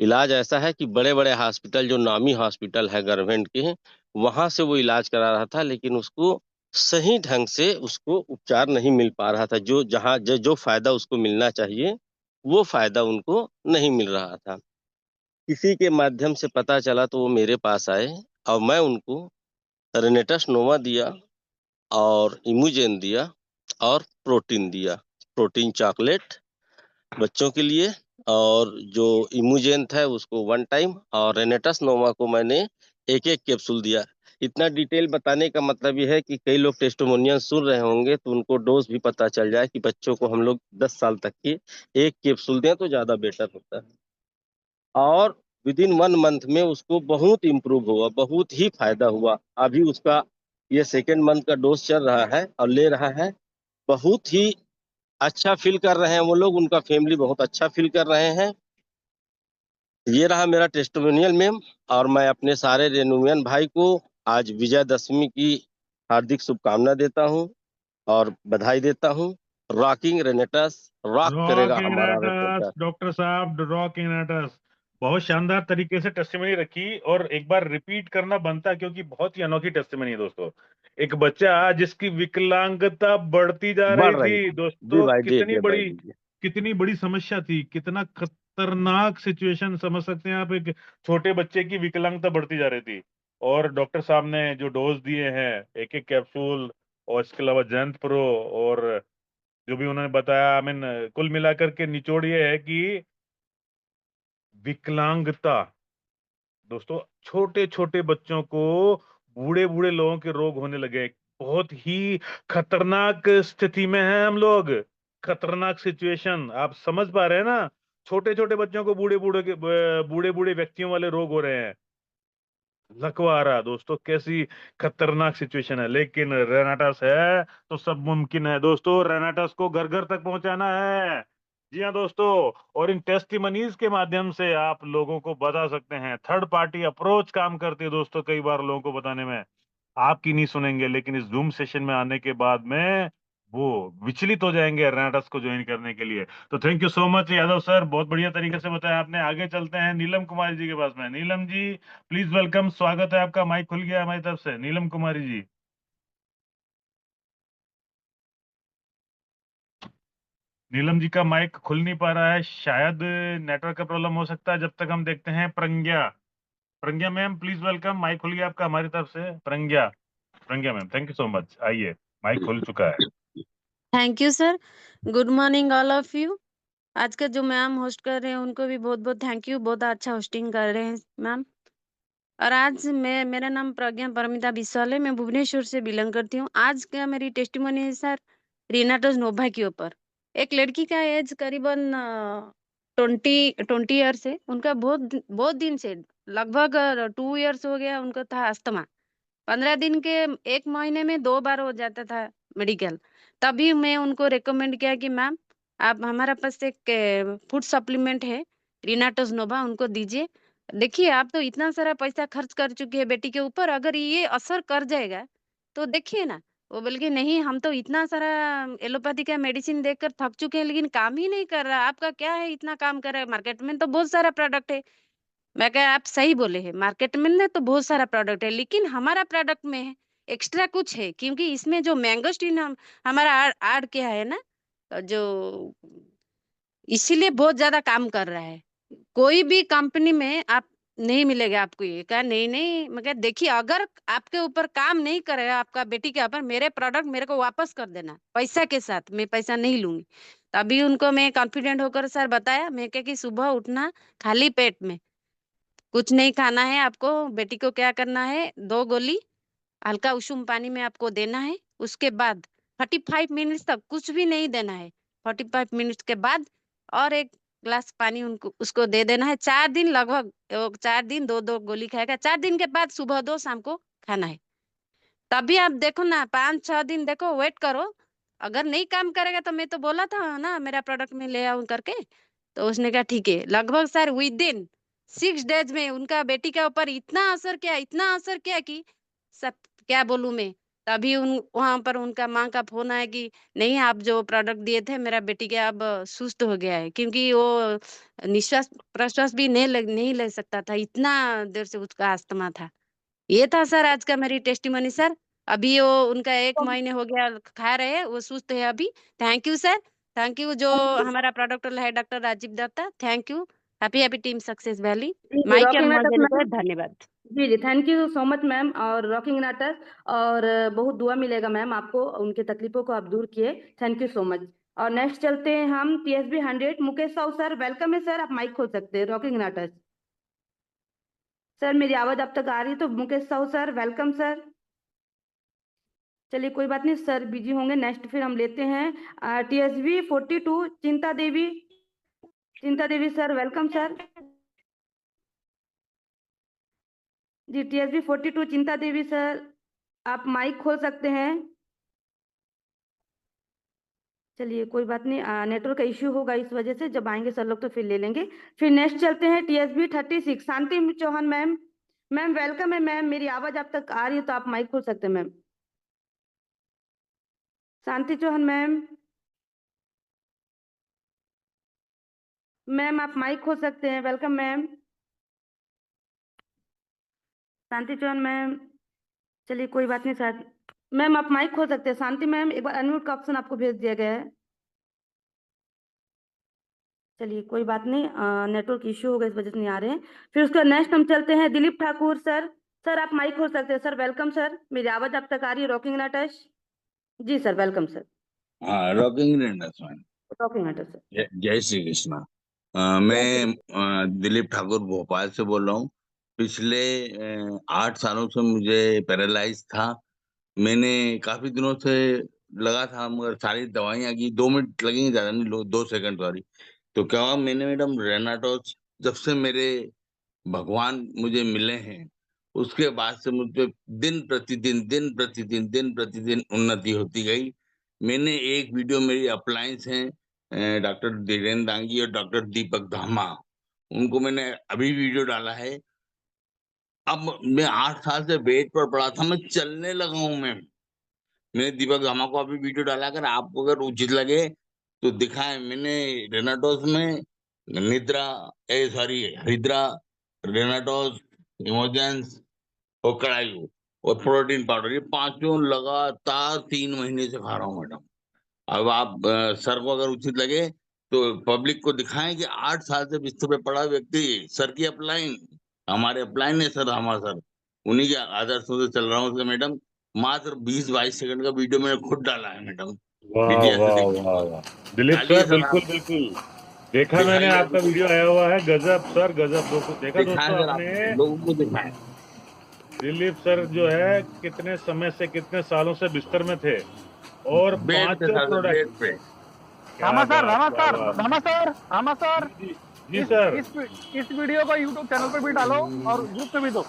इलाज ऐसा है कि बड़े बड़े हॉस्पिटल, जो नामी हॉस्पिटल है गवर्नमेंट के, वहां से वो इलाज करा रहा था, लेकिन उसको सही ढंग से उसको उपचार नहीं मिल पा रहा था। जो जहाँ जो फायदा उसको मिलना चाहिए, वो फायदा उनको नहीं मिल रहा था। किसी के माध्यम से पता चला तो वो मेरे पास आए और मैं उनको रेनेटस नोवा दिया और इमुजेन दिया और प्रोटीन दिया। प्रोटीन चॉकलेट बच्चों के लिए, और जो इमुजेन था उसको 1 टाइम, और रेनेटस नोवा को मैंने एक एक कैप्सूल दिया। इतना डिटेल बताने का मतलब यह है कि कई लोग टेस्टिमोनियल सुन रहे होंगे तो उनको डोज भी पता चल जाए कि बच्चों को हम लोग 10 साल तक की एक कैप्सूल दें तो ज्यादा बेटर होता है। और विदिन 1 मंथ में उसको बहुत इम्प्रूव हुआ, बहुत ही फायदा हुआ। अभी उसका ये 2nd मंथ का डोज चल रहा है और ले रहा है। बहुत ही अच्छा फील कर रहे हैं वो लोग, उनका फैमिली बहुत अच्छा फील कर रहे हैं। ये रहा मेरा टेस्टिमोनियल मैम। और मैं अपने सारे रेनुमियन भाई को आज विजयदशमी की हार्दिक शुभकामना देता हूँ और बधाई देता हूँ। रॉकिंग रेनेटस रॉक करेगा रॉकिंग हमारा रेनेटस, रेनेटस। डॉक्टर साहब रॉकिंग रेनेटस, बहुत शानदार तरीके से टेस्टिमनी रखी और एक बार रिपीट करना बनता, क्योंकि बहुत ही अनोखी टेस्टिमनी है दोस्तों। एक बच्चा जिसकी विकलांगता बढ़ती जा रही बढ़ रही थी डे दोस्तों, by day, day by day. कितनी बड़ी समस्या थी, कितना खतरनाक सिचुएशन समझ सकते हैं आप। एक छोटे बच्चे की विकलांगता बढ़ती जा रही थी और डॉक्टर साहब ने जो डोज दिए हैं, एक एक कैप्सूल, और इसके अलावा जैंत प्रो, और जो भी उन्होंने बताया, आई मीन कुल मिलाकर के निचोड़ ये है कि विकलांगता दोस्तों, छोटे छोटे बच्चों को, बूढ़े बूढ़े लोगों के रोग होने लगे। बहुत ही खतरनाक स्थिति में हैं हम लोग। खतरनाक सिचुएशन आप समझ पा रहे हैं ना। छोटे छोटे बच्चों को बूढ़े बूढ़े व्यक्तियों वाले रोग हो रहे हैं, लकवा आ रहा है दोस्तों। कैसी खतरनाक सिचुएशन है, लेकिन रेनाटस है तो सब मुमकिन है दोस्तों। रेनाटस को घर घर तक पहुंचाना है। जी हाँ दोस्तों, और इन टेस्टिमनीज के माध्यम से आप लोगों को बता सकते हैं। थर्ड पार्टी अप्रोच काम करती है दोस्तों कई बार लोगों को बताने में। आपकी नहीं सुनेंगे, लेकिन इस जूम सेशन में आने के बाद में वो विचलित हो जाएंगे रेनाटस को ज्वाइन करने के लिए। तो thank you so much Yadav sir, बहुत बढ़िया तरीके से बताया आपने। आगे चलते हैं नीलम कुमारी जी के पास में। नीलम जी प्लीज वेलकम, स्वागत है आपका। माइक खुल गया हमारी तरफ से, नीलम कुमारी जी। नीलम जी का माइक खुल नहीं पा रहा है, शायद नेटवर्क का प्रॉब्लम हो सकता है। जब तक हम देखते हैं Pragya. Pragya ma'am please welcome, mike खुल गया आपका हमारी तरफ से। Pragya, Pragya ma'am thank you so much, आइए, माइक खुल चुका है। Thank you sir. Good morning all of you. आज का जो मैम होस्ट कर रहे हैं उनको भी बहुत बहुत थैंक यू, बहुत अच्छा होस्टिंग कर रहे हैं मैम। और आज मेरा नाम प्रज्ञा परमिता बिस्वाल है, मैं भुवनेश्वर से बिलोंग करती हूँ। आज का मेरी टेस्टिमोनी है सर रीनाटोस नोभा के ऊपर। एक लड़की का एज करीबन 20 ईयर्स है। उनका बहुत दिन से, लगभग 2 ईयर्स हो गया, उनको था अस्थमा। 15 दिन के 1 महीने में 2 बार हो जाता था मेडिकल। तभी मैं उनको रेकमेंड किया कि मैम आप, हमारे पास एक फूड सप्लीमेंट है रिनाटोस नोवा, उनको दीजिए। देखिए आप तो इतना सारा पैसा खर्च कर चुके हैं बेटी के ऊपर, अगर ये असर कर जाएगा तो देखिए ना, वो बोले कि नहीं हम तो इतना सारा एलोपैथी का मेडिसिन देकर थक चुके हैं लेकिन काम ही नहीं कर रहा, आपका क्या है इतना काम कर रहा है, मार्केट में तो बहुत सारा प्रोडक्ट है। मैं कहा आप सही बोले हैं, मार्केट में ना तो बहुत सारा प्रोडक्ट है लेकिन हमारा प्रोडक्ट में है एक्स्ट्रा कुछ है, क्योंकि इसमें जो मैंगोस्टीन हमारा ऐड किया है ना, जो इसीलिए बहुत ज्यादा काम कर रहा है। कोई भी कंपनी में आप नहीं मिलेगा आपको ये। कहा नहीं नहीं, मैं कहा देखिए अगर आपके ऊपर काम नहीं करेगा आपका बेटी के ऊपर, मेरे प्रोडक्ट मेरे को वापस कर देना पैसा के साथ, मैं पैसा नहीं लूंगी। तभी उनको मैं कॉन्फिडेंट होकर सर बताया, मैं कहा कि सुबह उठना खाली पेट में, कुछ नहीं खाना है आपको, बेटी को क्या करना है 2 गोली हल्का उषुम पानी में आपको देना है। उसके बाद 45 मिनट्स तक कुछ भी नहीं देना है। 45 मिनट्स के बाद और एक ग्लास पानी उनको उसको दे देना है। 4 दिन लगभग 4 दिन 2-2 गोली खाएगा। 4 दिन के बाद सुबह 2 शाम को खाना है। तभी आप देखो ना 5-6 दिन देखो, वेट करो। अगर नहीं काम करेगा तो मैं तो बोला था ना मेरा प्रोडक्ट में ले आऊं करके, तो उसने कहा ठीक है। लगभग सर विद इन 6 डेज में उनका बेटी के ऊपर इतना असर किया कि सब क्या बोलूं मैं। तभी उन वहां पर उनका माँ का फोन आया कि नहीं आप जो प्रोडक्ट दिए थे मेरा बेटी के अब सुस्त हो गया है, क्योंकि वो निश्वास प्रश्वास भी नहीं ले सकता था, इतना देर से उसका अस्थमा था। ये था सर आज का मेरी टेस्टिमनी सर। अभी वो उनका 1 महीने हो गया खा रहे हैं, वो सुस्त है अभी। Thank you sir, thank you जो हमारा प्रोडक्ट है doctor Rajiv Datta, thank you. Happy team success valley. Mike के रॉकिंग अनमोल नाटक देने मैम। को धन्यवाद। जी जी, thank you so much ma'am. और रॉकिंग नाटक और बहुत दुआ मिलेगा मैम आपको, उनके तकलीफों को आप दूर किए। Thank you so much. और नेक्स्ट चलते हैं हम TSB 100 Mukesh Sahu sir, welcome है सर, आप माइक खोल सकते हैं। रॉकिंग नाटक सर, मेरी आवाज आप तक आ रही है तो Mukesh Sahu sir welcome sir. चलिए कोई बात नहीं, सर बिजी होंगे। नेक्स्ट फिर हम लेते हैं TSB 42 चिंता देवी सर, वेलकम सर। जी TSB 42 चिंता देवी सर, आप माइक खोल सकते हैं। चलिए कोई बात नहीं, नेटवर्क का इश्यू होगा, इस वजह से जब आएंगे सर लोग तो फिर ले लेंगे। फिर नेक्स्ट चलते हैं TSB 36 Shanti Chauhan ma'am. Ma'am welcome है मैम, मेरी आवाज आप तक आ रही है तो आप माइक खोल सकते हैं ma'am. Shanti Chauhan ma'am, ma'am आप माइक खोल सकते हैं, welcome ma'am. Shanti Chauhan ma'am, चलिए कोई बात नहीं सर। मैम आप माइक खोल सकते हैं। शांति मैम, एक बार अनम्यूट का ऑप्शन आपको भेज दिया गया है। चलिए कोई बात नहीं, नेटवर्क इश्यू होगा इस वजह से नहीं आ रहे हैं। फिर उसका नेक्स्ट हम चलते हैं दिलीप ठाकुर सर। सर आप माइक खोल सकते हैं सर, वेलकम सर, मेरी आवाज आप तक आ रही है। रॉकिंग नाटक जी सर, वेलकम सर। हाँ, रॉकिंग रैंडसमैन। रॉकिंग नाटक सर। जय श्री कृष्णा। जय मैं दिलीप ठाकुर भोपाल से बोल रहा हूँ। पिछले 8 सालों से मुझे पैरालाइज था। मैंने काफी दिनों से लगा था, मगर सारी दवाइयाँ की 2 मिनट लगेंगे, ज्यादा नहीं, 2 सेकंड सॉरी। तो क्या हुआ, मैंने मैडम रेनाटोस, जब से मेरे भगवान मुझे मिले हैं उसके बाद से मुझ पे दिन प्रतिदिन उन्नति होती गई। मैंने एक वीडियो, मेरी अपलायंस हैं डॉक्टर धीरेन्द्र दांगी और डॉक्टर दीपक धामा, उनको मैंने अभी वीडियो डाला है। अब मैं 8 साल से बेड पर पड़ा था, मैं चलने लगा हूँ मैम। मैंने दीपक धामा को अभी वीडियो डाला, अगर आपको अगर उचित लगे तो दिखाएं। मैंने रेनाटोस में निद्रा हरिद्रा, रेनाटोस, इमोजेंस और कड़ायू और प्रोटीन पाउडर, ये 5 लगातार 3 महीने से खा रहा हूँ मैडम। अब आप सर को अगर उचित लगे तो पब्लिक को दिखाएं कि 8 साल से बिस्तर पे पड़ा व्यक्ति, सर की अपलाइन, हमारे अपलाइन है सर, हमारा सर, उन्हीं के आदर्शों से चल रहा हूँ। तो मैडम मात्र 20-22 सेकंड का वीडियो मैंने खुद डाला है मैडम, वाह मीडिया से वाह देखिए। वाह वाह, दिलीप डालिए सर सर, बिल्कुल आप बिल्कुल देखा मैंने, दिखाइए आपका अभी, वीडियो आया हुआ है। गजब सर गजब। देखा दिखाएं दोस्तों सर, आप आपने, लोगों को दिखाएं। दिलीप सर जो है कितने समय से, कितने सालों से बिस्तर में थे और बेड पे 5 सर, प्रोडक्ट। बेड पे। क्या बात, क्या बात। रामा सर, जी सर। इस वीडियो को YouTube चैनल पे भी डालो और ग्रुप पे भी दो।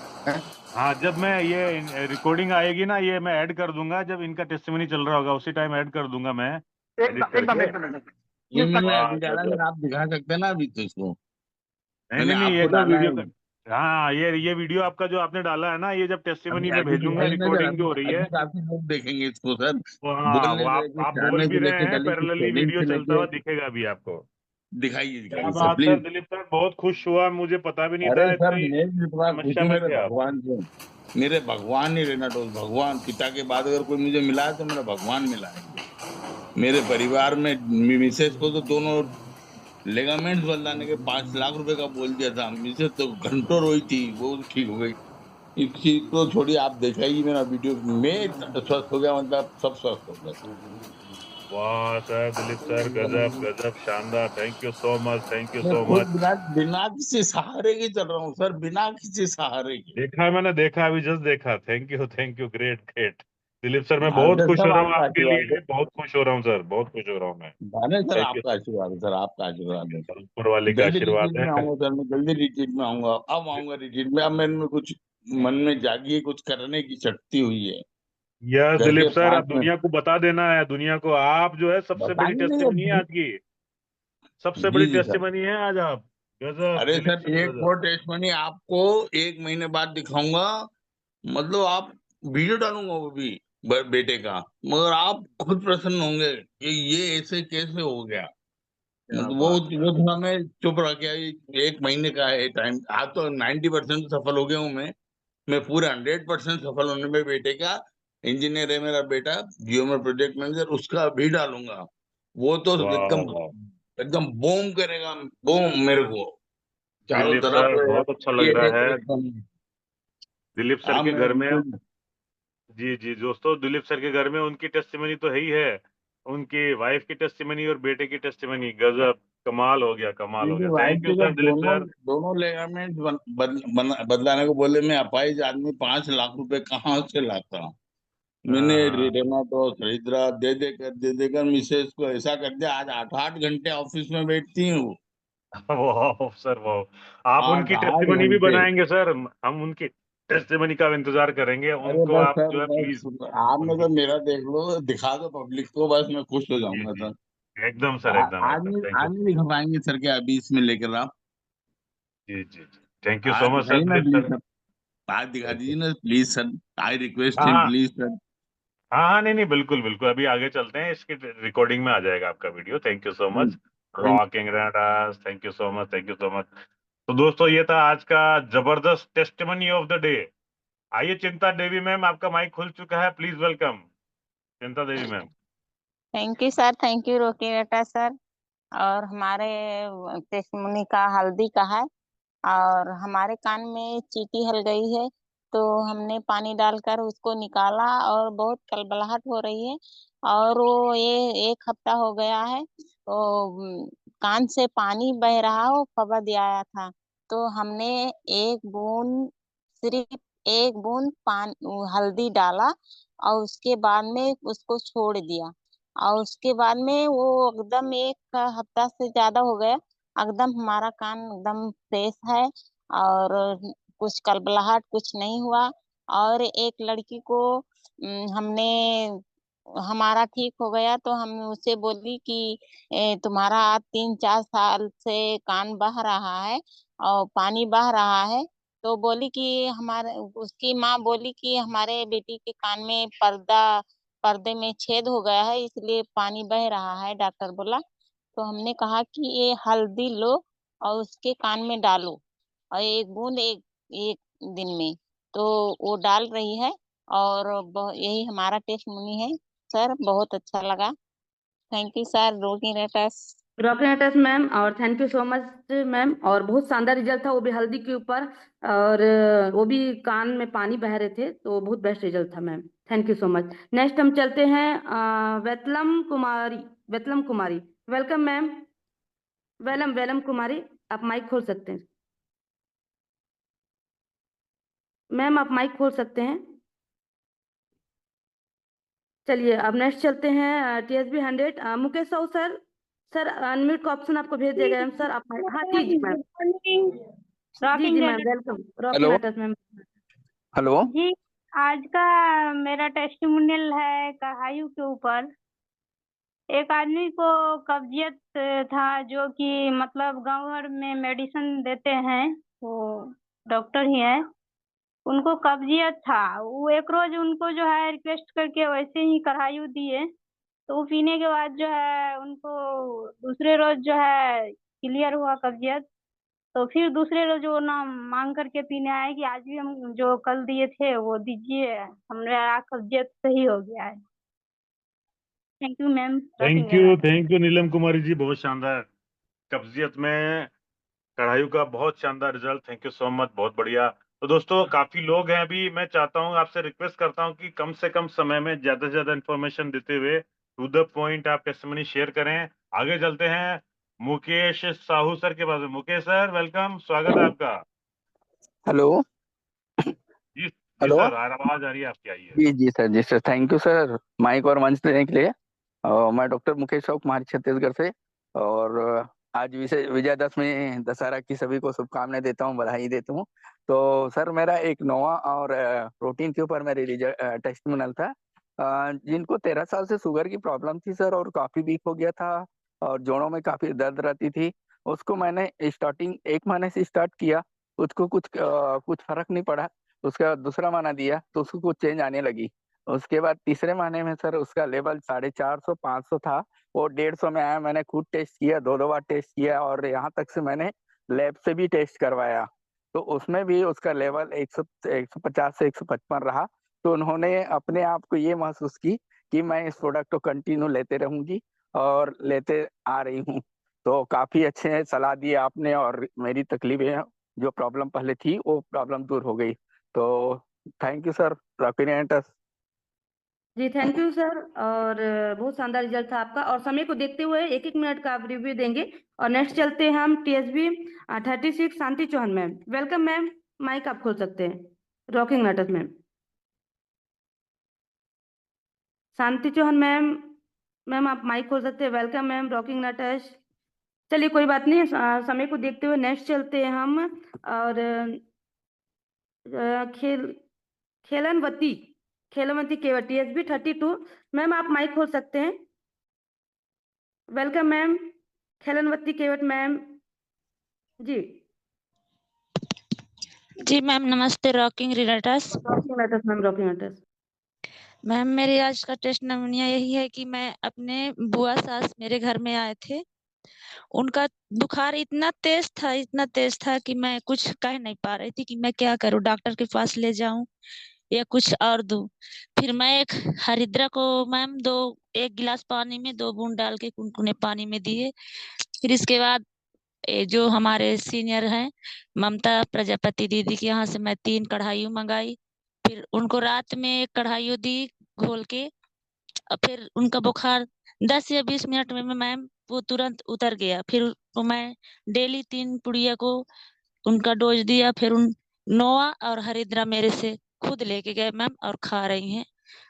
हाँ, जब मैं ये रिकॉर्डिंग आएगी ना, ये मैं ऐड कर दूंगा, जब इनका टेस्टिमनी चल रहा होगा उसी टाइम ऐड कर दूंगा मैं, एडिट करके। ये मैंने वाह अभी डाला गजब। सर, आप दिखा सकते हैं ना अभी तो इसको, नहीं मैंने नहीं नहीं, ये आपको तो डाला वीडियो है। हाँ, ये वीडियो आपका जो आपने डाला है ना, ये जब टेस्टिमनी में अभी भेजूंगा, दिखाई ना सर, रिकॉर्डिंग जो हो रही है, अभी काफी लोग देखेंगे इसको सर। वो हाँ, वो बोलने से लेके आप बोल खाने भी से रहे लेके हैं, गले की पैरेलली सेटिंग वीडियो से चलता लेके हुआ दिखेगा भी आपको। दिखाइए क्या दिखाइए सर बात सर, प्लीज। दिलीप सर, बहुत खुश हुआ, मुझे पता भी नहीं अरे था सर इतनी मैं भी थोड़ा खुश समस्या हूँ में मेरे थे आप। भगवान से। मेरे भगवान ही रेनाटोस, भगवान पिता के बाद अगर कोई मुझे मिला है तो मेरा भगवान मिला है ये। मेरे परिवार में मिसेस को तो दोनों लेगामेंट्स बदलाने के 5 लाख रुपए का बोल दिया था, मिसेस तो घंटों रोई थी, वो ठीक हो गई। इस चीज को छोड़िए, आप देखा ही मेरा वीडियो, मैं स्वस्थ हो गया, मतलब सब स्वस्थ हो गया सर। वाह सर, दिलीप सर, गजब गजब, शानदार, thank you so much, thank you मैं सो खुद मच। बिना बिना किसी सहारे के चल रहा हूँ सर, बिना किसी सहारे के। देखा है, मैंने देखा, अभी जस्ट देखा, thank you, great great. Dilip sir, मैं बहुत भाने खुश सर हो रहा हूँ आपका आपके आशीर्वाद है, लिए, बहुत खुश हो रहा हूँ सर, बहुत खुश हो रहा हूँ मैं। भाने सर थैंक यू, आपका आशीर्वाद है सर, आपका आशीर्वाद है। ऊपर वाले का जल्दी आशीर्वाद रिट्रीट में है। आऊंगा सर, मैं जल्दी रिट्रीट में आऊंगा, अब आऊंगा रिट्रीट में। अब मेरे में कुछ मन में जागी है, कुछ करने की शक्ति हुई है। यस घर दिलीप के सर, अब 5 मिनट दुनिया को बता देना है, दुनिया को आप जो है सबसे बड़ी बताएंगे नहीं टेस्टिमनी है अब। आज की, सबसे जी बड़ी जी सर। टेस्टिमनी है आज आप। गजब अरे दिलीप सर सर, एक गजब। और टेस्ट मनी आपको 1 महीने बाद दिखाऊंगा, मतलब आप वीडियो डालूंगा वो भी बेटे का, मगर आप खुद प्रसन्न होंगे कि ये ऐसे कैसे हो गया। क्या मतलब बात है। वो थोड़ा मैं चुप रह गया, 1 महीने का है टाइम, आज तो 90% सफल हो गया हूँ मैं पूरे 100% सफल होने में बेटे का। इंजीनियर है मेरा बेटा, जियो में प्रोजेक्ट मैनेजर, उसका भी डालूंगा। वो तो वाह एकदम वाह, एकदम बूम करेगा, बूम मेरे को चारों दिलीप तरफ। सर, बहुत अच्छा लग ये है रहा है। एकदम। दिलीप सर हाँ के मैं घर में, बिल्कुल। जी जी दोस्तों, दिलीप सर के घर में उनकी टेस्टिमनी तो है ही है, उनकी वाइफ की टेस्टिमनी और बेटे की टेस्टिमनी, गजब, कमाल हो गया, कमाल हो मेरी गया, वाइफ थैंक यू के जब सर दिलीप दोनों सर। दोनों लेगामेंट बदलाने को बोले, मैं अपाहिज आदमी 5 लाख रुपए कहाँ से लाता। मैंने हाँ रेमाटो खरीदरा दे देकर मिसेज को ऐसा कर दिया, आज 8-8 घंटे ऑफिस में बैठती हूँ। हाँ, वाह सर, वाह, आप आठ उनकी आठ टेस्टिमनी भी घंटे बनाएंगे सर, हम उनकी टेस्टिमनी का इंतजार करेंगे, अरे उनको बस आप सर, जो है प्लीज बस आपने उनकी। तो मेरा देख लो, दिखा दो पब्लिक को, बस मैं खुश हो जी जाऊंगा जी, सर। एकदम सर, एकदम आज एकदम, नहीं, थैंक यू। आज नहीं दिखा पाएंगे सर क्या अभी इसमें लेकर आप? जी जी जी, थैंक यू सो आज मच सर दिखाइए ना दिलीप प्लीज सर। सर, आज दिखा थैंक यू। दीजिए ना please sir, I request him हाँ प्लीज सर। हाँ हाँ, नहीं नहीं, बिल्कुल बिल्कुल, अभी आगे चलते हैं, इसकी रिकॉर्डिंग में आ जाएगा आपका video. Thank you so much, rocking Renatus, thank you so much, thank you so much. तो दोस्तों, ये था आज का जबरदस्त टेस्टिमनी ऑफ द डे। आइए चिंता देवी मैम, आपका माइक खुल चुका है, please welcome Chinta Devi ma'am. Thank you sir, thank you रोकी बेटा सर। और हमारे टेस्टमनी का हल्दी का है, और हमारे कान में चींटी हल गई है, तो हमने पानी डालकर उसको निकाला और बहुत कलबलाहट हो रही है, और वो ये 1 हफ्ता हो गया है, तो कान से पानी बह रहा, वो फवद आया था, तो हमने एक बूंद, सिर्फ एक बूंद हल्दी डाला, और उसके बाद में उसको छोड़ दिया, और उसके बाद में वो एकदम 1 हफ्ता से ज्यादा हो गया, एकदम हमारा कान एकदम फ्रेश है, और कुछ कलबलाहट कुछ नहीं हुआ। और एक लड़की को हमने, हमारा ठीक हो गया, तो हम उससे बोली कि तुम्हारा 3-4 साल से कान बह रहा है और पानी बह रहा है, तो बोली कि हमारे, उसकी माँ बोली कि हमारे बेटी के कान में पर्दे में छेद हो गया है, इसलिए पानी बह रहा है, डॉक्टर बोला। तो हमने कहा कि ये हल्दी लो और उसके कान में डालो, और 1 बूंद एक दिन में, तो वो डाल रही है, और यही हमारा टेस्टमनी है सर, बहुत अच्छा लगा। थैंक यू सर, रोगी रेटस। रॉकनेटस मैम, और thank you so much ma'am, और बहुत शानदार रिजल्ट था, वो भी हल्दी के ऊपर, और वो भी कान में पानी बह रहे थे, तो बहुत बेस्ट रिजल्ट था ma'am. Thank you so much. Next हम चलते हैं वेतलम कुमारी, वेलकम मैम, वेलम कुमारी, आप माइक खोल सकते हैं मैम, आप माइक खोल सकते हैं। चलिए अब नेक्स्ट चलते हैं TSB 100, Mukesh Sahu sir, sir unmute का ऑप्शन आपको भेज दिया गया है सर, आप हाँ जी जी मैम, जी जी मैम, वेलकम रॉकी हेलो नाटक मैम। हेलो। जी, आज का मेरा टेस्टिमोनियल है कहायु के ऊपर। एक आदमी को कब्जियत था, जो कि मतलब गांव घर में मेडिसिन देते हैं, तो डॉक्टर ही हैं, उनको कब्जियत था। वो एक रोज उनको जो है रिक्वेस्ट करके वैसे ही कढ़ाई दिए, तो वो पीने के बाद जो है उनको दूसरे रोज जो है क्लियर हुआ कब्जियत। तो फिर दूसरे रोज वो ना मांग करके पीने आए कि आज भी हम जो कल दिए थे वो दीजिए, हमारा कब्जियत सही हो गया है। Thank you ma'am. Thank you Neelam Kumari ji, बहुत शानदार। कब्जियत में कढ़ाई का बहुत शानदार result, thank you so much, बहुत बढ़िया। तो दोस्तों काफी लोग हैं अभी, मैं चाहता हूं, आपसे रिक्वेस्ट करता हूं कि कम से कम समय में ज्यादा से ज्यादा इन्फॉर्मेशन देते हुए टू द पॉइंट आप टेस्टिमनी शेयर करें। आगे चलते हैं मुकेश साहू सर के पास में। मुकेश सर वेलकम, स्वागत है आपका। हेलो। जी हेलो। सर, आवाज आ रही है आपकी, आइए। जी sir thank you sir mike और मंच देने के लिए। मैं डॉक्टर मुकेश साहू कुमारी छत्तीसगढ़ से, और आज विजयदशमी दशहरा की सभी को शुभकामनाएं देता हूँ, बधाई देता हूँ। तो सर मेरा एक नोवा और प्रोटीन के ऊपर मेरी टेस्टिमोनियल था। जिनको 13 साल से शुगर की प्रॉब्लम थी सर, और काफी वीक हो गया था और जोड़ों में काफी दर्द रहती थी। उसको मैंने स्टार्टिंग 1 महीने से स्टार्ट किया, उसको कुछ फर्क नहीं पड़ा। उसके बाद दूसरा महीना दिया तो उसको कुछ चेंज आने लगी। उसके बाद तीसरे महीने में सर उसका लेवल 450 500 था, वो 150 में आया। मैंने खुद टेस्ट किया, 2 बार टेस्ट किया, और यहाँ तक से मैंने लैब से भी टेस्ट करवाया, तो उसमें भी उसका लेवल 150 से 155 रहा। तो उन्होंने अपने आप को ये महसूस की कि मैं इस प्रोडक्ट को कंटिन्यू लेते रहूंगी, और लेते आ रही हूँ। तो काफी अच्छे सलाह दिए आपने, और मेरी तकलीफें जो प्रॉब्लम पहले थी वो प्रॉब्लम दूर हो गई। तो थैंक यू सर रॉकिनेटस। जी थैंक यू सर। और बहुत शानदार रिजल्ट था आपका, और समय को देखते हुए 1-1 मिनट का आप रिव्यू देंगे। और नेक्स्ट चलते हैं हम TSB 36 Shanti Chauhan ma'am. Welcome ma'am, mike आप खोल सकते हैं। रॉकिंग नाटक ma'am. Shanti Chauhan ma'am, ma'am आप माइक खोल सकते हैं। वेलकम मैम, रॉकिंग नाटक। चलिए कोई बात नहीं, समय को देखते हुए नेक्स्ट चलते हैं हम। और खेलवंती केवट TSB 32 मैम, आप माइक खोल सकते हैं। Welcome ma'am, Khelanvati Kewat ma'am ji. जी मैम नमस्ते। Rocking Renatus ma'am, rocking Renatus ma'am, मेरे आज का टेस्ट नमूनिया यही है कि मैं अपने बुआ सास मेरे घर में आए थे। उनका बुखार इतना तेज था कि मैं कुछ कह नहीं पा रही थी कि मैं क्या करूं, डॉक्टर के पास ले जाऊं या कुछ और दूं। फिर मैं एक हरिद्रा को मैम 1 गिलास पानी में 2 बूंद डाल के कुनकुने पानी में दिए। फिर इसके बाद जो हमारे सीनियर हैं ममता प्रजापति दीदी के यहाँ से मैं 3 कढ़ाई मंगाई। फिर उनको रात में 1 कढ़ाई दी घोल के, और फिर उनका बुखार 10 या 20 मिनट में मैम वो तुरंत उतर गया। फिर वो मैं डेली 3 पुड़िया को उनका डोज दिया। फिर उन नोवा और हरिद्रा मेरे से खुद लेके गए मैम, और खा रही हैं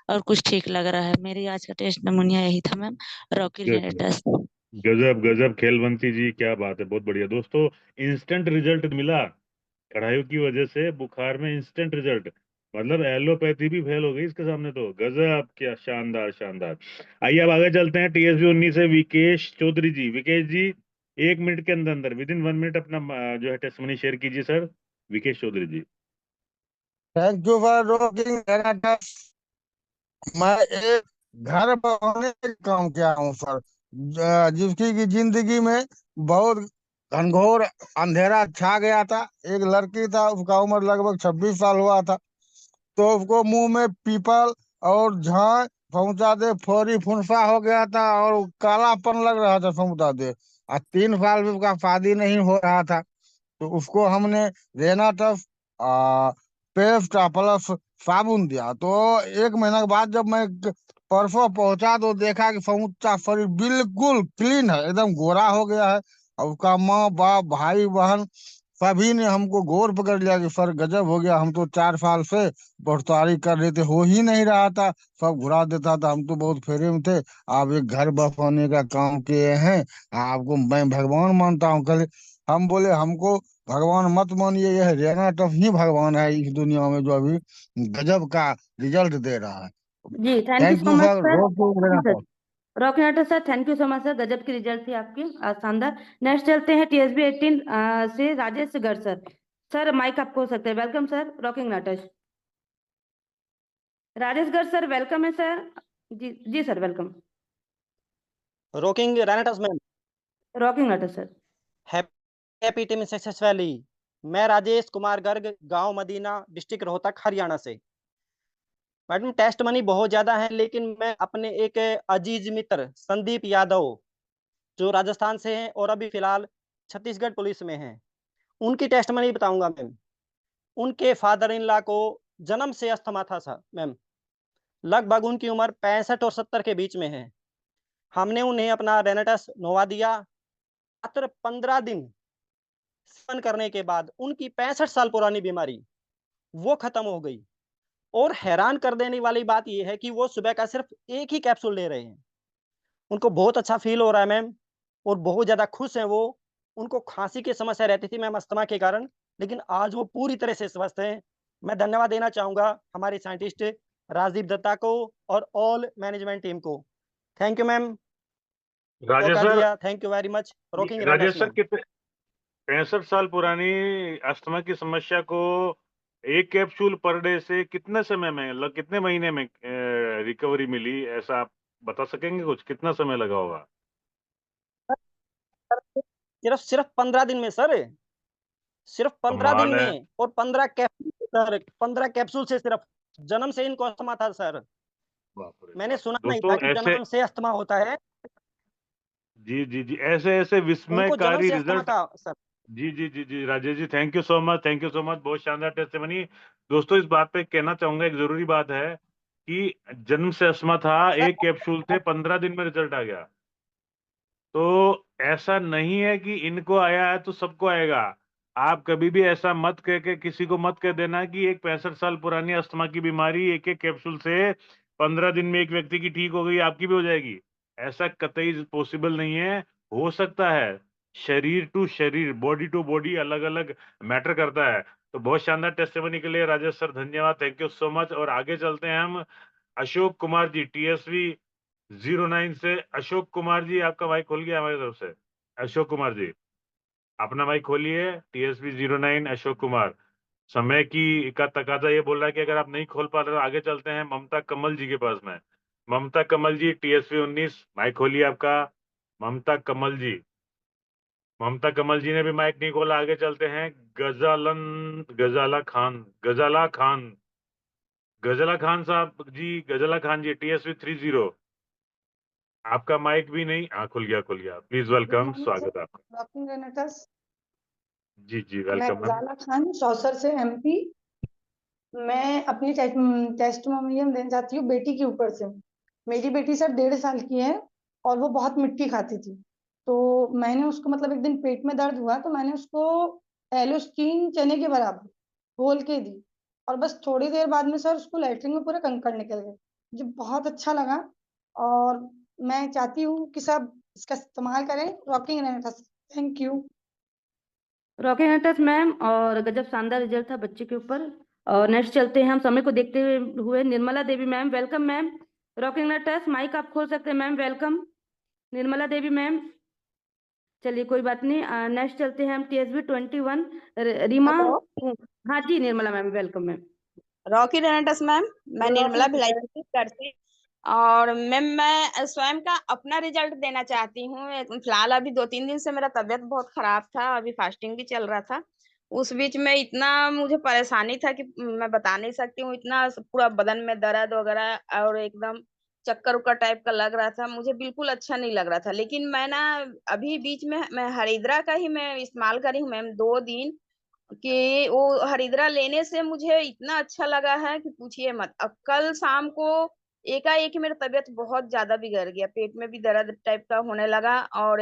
और कुछ ठीक लग रहा है। मेरी आज का टेस्ट नमूनिया यही था मैम। Rocky test. गजब गजब खेलवंती जी, क्या बात है, बहुत बढ़िया। दोस्तों इंस्टेंट रिजल्ट मिला कढ़ाई की वजह से, बुखार में इंस्टेंट रिजल्ट, मतलब एलोपैथी भी फेल हो गई इसके सामने। तो गजब, क्या शानदार शानदार। आइए अब आगे चलते हैं TSB 19 से विकेश चौधरी जी। विकेश जी 1 मिनट के अंदर अंदर, विद इन 1 मिनट अपना जो है टेस्टमनी शेयर कीजिए sir. Vikesh Chaudhary ji. Thank you for rocking. मैं एक घर बनाने का काम किया हूँ सर, जिसकी की जिंदगी में बहुत घनघोर अंधेरा छा गया था। एक लड़की था, उसका उम्र लगभग 26 साल हुआ था। तो उसको मुंह में पीपल और झाग पहुंचा दे फोरी फुंसा हो गया था, और कालापन लग रहा था पहुंचा दे। 3 साल में उसका शादी नहीं हो रहा था। तो उसको हमने रेनाटफ पेस्ट प्लस साबुन दिया। तो 1 महीना के बाद जब मैं परसों पहुंचा तो देखा कि समूचा शरीर बिल्कुल क्लीन है, एकदम गोरा हो गया है। और उसका माँ बाप भाई बहन सभी ने हमको गौर पकड़ लिया कि सर गजब हो गया। हम तो 4 साल से पढ़तारी कर रहे थे, हो ही नहीं रहा था, सब घुरा देता था। हम तो बहुत फेरे में थे, आप एक घर बसाने का काम किए हैं, आपको मैं भगवान मानता हूँ। कल हम बोले हमको भगवान मत मानिए, यह रेना टफ ही भगवान है इस दुनिया में, जो अभी गजब का रिजल्ट दे रहा है। जी thank you thank so you much sir, sir. Rocking नाटक sir, thank you so much sir, गजब की रिजल्ट थी आपकी, शानदार। नेक्स्ट चलते हैं TSB 18 से Rajesh Garg sir. Sir mike आप खोल सकते हैं। वेलकम सर, रॉकिंग नाटक। राजेश गर्ग सर वेलकम है सर। जी sir welcome. Rocking Renatus ma'am. Rocking नाटक sir. Happy team success valley. मैं राजेश कुमार गर्ग, गांव मदीना, डिस्ट्रिक्ट रोहतक, हरियाणा से। मैडम टेस्ट मनी बहुत ज्यादा है, लेकिन मैं अपने एक अजीज मित्र संदीप यादव जो राजस्थान से हैं और अभी फिलहाल छत्तीसगढ़ पुलिस में हैं, उनकी टेस्ट मनी बताऊंगा मैम। उनके फादर इन लॉ को जन्म से अस्थमा था सर मैम। लगभग उनकी उम्र 65 और 70 के बीच में है। हमने उन्हें अपना रेनेटस नोवा दिया। मात्र 15 दिन सेवन करने के बाद उनकी 65 साल पुरानी बीमारी वो खत्म हो गई। और हैरान कर देने वाली बात यह है कि वो सुबह का सिर्फ एक ही कैप्सूल ले रहे हैं। उनको बहुत अच्छा फील हो रहा है मैम, और बहुत ज्यादा खुश हैं वो। उनको खांसी की समस्या रहती थी मैम अस्थमा के कारण, लेकिन आज वो पूरी तरह से स्वस्थ हैं। मैं धन्यवाद देना चाहूंगा हमारे साइंटिस्ट राजदीप दत्ता को और ऑल मैनेजमेंट टीम को। Thank you ma'am. Rajesh sir, thank you very much. Rocking Rajesh sir ma'am. कितने 65 साल पुरानी अस्थमा की समस्या को एक कैप्सूल पर डे से कितने समय में, कितने महीने में रिकवरी मिली, ऐसा आप बता सकेंगे? कुछ कितना समय लगा होगा? सिर्फ 15 दिन में सर, सिर्फ 15 दिन कमाल है। में। और 15 कैप्सूल सर, 15 कैप्सूल से सिर्फ। जन्म से इनको अस्थमा था सर। बाप रे मैंने बाप। सुना नहीं था दोस्तों कि ऐसे, जन्म से अस्थमा होता है। जी जी जी, ऐसे ऐसे उनको जन्म विस्मयकारी से अस्थमा रिजल्ट। था सर। जी जी जी जी Rajesh ji, thank you so much, thank you so much, बहुत शानदार टेस्टिमनी। दोस्तों इस बात पे कहना चाहूंगा, एक जरूरी बात है कि जन्म से अस्थमा था, एक कैप्सूल से 15 दिन में रिजल्ट आ गया। तो ऐसा नहीं है कि इनको आया है तो सबको आएगा। आप कभी भी ऐसा मत कह के किसी को मत कह देना कि एक 65 साल पुरानी अस्थमा की बीमारी एक एक कैप्सूल से 15 दिन में एक व्यक्ति की ठीक हो गई, आपकी भी हो जाएगी। ऐसा कतई पॉसिबल नहीं है। हो सकता है, शरीर टू शरीर, बॉडी टू बॉडी अलग अलग मैटर करता है। तो बहुत शानदार टेस्टिमनी के लिए राजेश सर धन्यवाद, थैंक यू सो मच। और आगे चलते हैं हम अशोक कुमार जी, TSV 09 से। अशोक कुमार जी, आपका माइक खोल गया हमारी तरफ से। अशोक कुमार जी, अपना माइक खोलिए। TSV 09 अशोक कुमार। समय की का तकाजा ये बोल रहा है कि अगर आप नहीं खोल पा रहे तो आगे चलते हैं ममता कमल जी के पास में। ममता कमल जी, TSV 19, माइक खोलिए आपका। ममता कमल जी, ममता कमल जी ने भी माइक नहीं खोला। आगे चलते हैं गजाला खान, गजला खान साहब जी, गजला खान जी, TSV 30। आपका माइक भी नहीं, हाँ खुल गया, खुल गया। प्लीज वेलकम, स्वागत है आपका। रॉकिंग रेनेटस। जी जी मैं वेलकम मैम। गजाला खान, चौसर से, MP। मैं अपनी टेस्टिमोनियल देना चाहती हूँ बेटी के ऊपर से। मेरी बेटी सर 1.5 साल की है और वो बहुत मिट्टी खाती थी। तो मैंने उसको मतलब एक दिन पेट में दर्द हुआ तो मैंने उसको एलोस्टीन चने के बराबर घोल के दी, और बस थोड़ी देर बाद में सर उसको लैट्रिन में पूरे कंकड़ निकल गए। मुझे बहुत अच्छा लगा और मैं चाहती हूँ कि सब इसका इस्तेमाल करें। रॉकिंग रेनेटस। Thank you. रॉकिंग नाटक मैम, और गजब शानदार रिजल्ट था बच्चे के ऊपर। और नेक्स्ट चलते हैं हम समय को देखते हुए Nirmala Devi ma'am. Welcome ma'am. Rocking नाटक माइक आप खोल सकते हैं ma'am. Welcome Nirmala Devi ma'am. चलिए कोई बात नहीं, नेक्स्ट चलते हैं हम TSV 21 रीमा। हाँ जी Nirmala ma'am, welcome ma'am. Rocking Renatus ma'am. मैं निर्मला भिलाई छत्तीसगढ़ से। और मैम मैं स्वयं का अपना रिजल्ट देना चाहती हूँ। फिलहाल अभी 2-3 दिन से मेरा तबीयत बहुत खराब था, अभी फास्टिंग भी चल रहा था। उस बीच में इतना मुझे परेशानी था कि मैं बता नहीं सकती हूँ। इतना पूरा बदन में दर्द वगैरह और एकदम चक्कर उक्कर टाइप का लग रहा था, मुझे बिल्कुल अच्छा नहीं लग रहा था। लेकिन मैं ना अभी बीच में मैं हरिद्रा का ही मैं इस्तेमाल करी हूँ मैम 2 दिन, कि वो हरिद्रा लेने से मुझे इतना अच्छा लगा है कि पूछिए मत। अब कल शाम को एकाएक मेरा तबीयत बहुत ज्यादा बिगड़ गया, पेट में भी दर्द टाइप का होने लगा और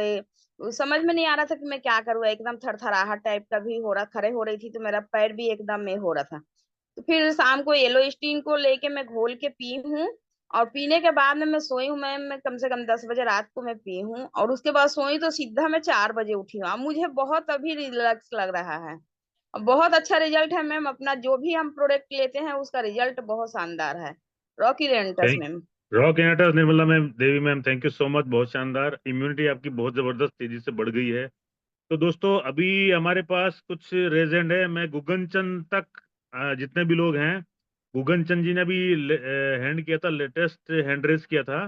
समझ में नहीं आ रहा था कि मैं क्या करूँ। एकदम थरथराहट टाइप का भी हो रहा, खड़े हो रही थी तो मेरा पैर भी एकदम में हो रहा था। तो फिर शाम को एलोस्टीन को लेके मैं घोल के पी हूँ, और पीने के बाद में मैं सोई हूँ मैम। मैं कम से कम 10 बजे रात को मैं पी हूँ, और उसके बाद सोई तो सीधा मैं 4 बजे उठी हूँ। अब मुझे बहुत अभी रिलैक्स लग रहा है। बहुत अच्छा रिजल्ट है मैम। अपना जो भी हम प्रोडक्ट लेते हैं उसका रिजल्ट बहुत शानदार है। Rocking Renatus thank ma'am. Rocking Renatus Nirmala ma'am, Devi ma'am, thank you so much, बहुत शानदार। इम्यूनिटी आपकी बहुत जबरदस्त तेजी से बढ़ गई है। तो दोस्तों अभी हमारे पास कुछ रेजेंड है। मैं गुगन चंद तक जितने भी लोग हैं, गुगन चंद जी ने भी हैंड किया था, लेटेस्ट हैंड रेज किया था।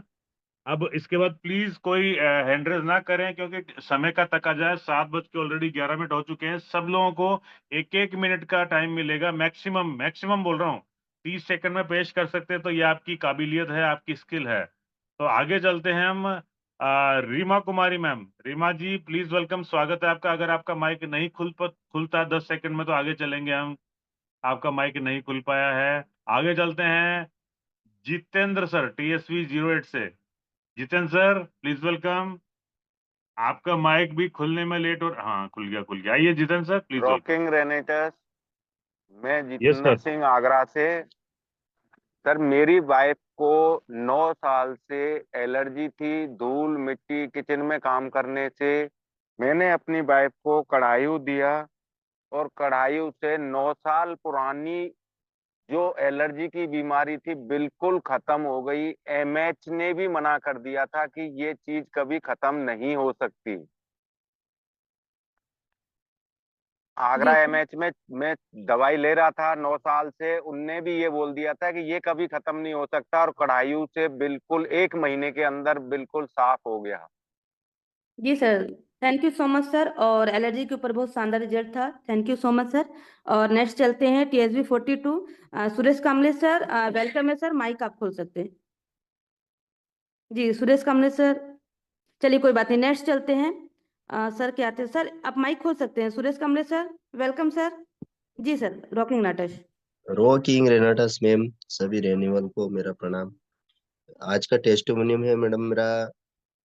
अब इसके बाद प्लीज कोई हैंड रेज ना करें क्योंकि समय का तकाजा है। 7 बज के ऑलरेडी 11 मिनट हो चुके हैं। सब लोगों को 1-1 मिनट का टाइम मिलेगा, मैक्सिमम मैक्सिमम बोल रहा हूँ 30 सेकंड में पेश कर सकते हैं, तो ये आपकी काबिलियत है, आपकी स्किल है। तो आगे चलते हैं हम Reema Kumari ma'am. Reema ji please welcome, स्वागत है आपका। अगर आपका माइक नहीं खुलता 10 सेकंड में तो आगे चलेंगे हम। आपका माइक नहीं खुल पाया है। आगे चलते हैं जितेंद्र सर, TSV 08 से। Jitendra sir please welcome. आपका माइक भी खुलने में लेट हो, हाँ खुल गया। आइए Jitendra sir please welcome. Rocking Renatus, मैं यस जितेंद्र सर। सिंह आगरा से। सर मेरी वाइफ को 9 साल से एलर्जी थी धूल मिट्टी किचन में काम करने से। मैंने अपनी वाइफ को कढ़ायु दिया और कढ़ायु से 9 साल पुरानी जो एलर्जी की बीमारी थी बिल्कुल खत्म हो गई। MH ने भी मना कर दिया था कि ये चीज कभी खत्म नहीं हो सकती। आगरा जी MH में मैं दवाई ले रहा था 9 साल से, उनने भी ये बोल दिया था कि ये कभी खत्म नहीं हो सकता, और कढ़ायु से बिल्कुल 1 महीने के अंदर बिल्कुल साफ हो गया। जी sir, thank you so much sir. और एलर्जी के ऊपर बहुत शानदार रिजल्ट था, thank you so much sir. और नेक्स्ट चलते हैं TSV 42 Suresh Kamle sir, welcome है सर, माइक आप खोल सकते हैं। जी सुरेश कामले सर, चलिए कोई बात नहीं, नेक्स्ट चलते हैं। सर क्या आते हैं सर, आप माइक खोल सकते हैं। Suresh Kamle sir welcome sir. जी सर, रॉकिंग नाटक। रॉकिंग रेनाटस मैम, सभी रेन्यूअल को मेरा प्रणाम। आज का टेस्टिमोनियम है मैडम मेरा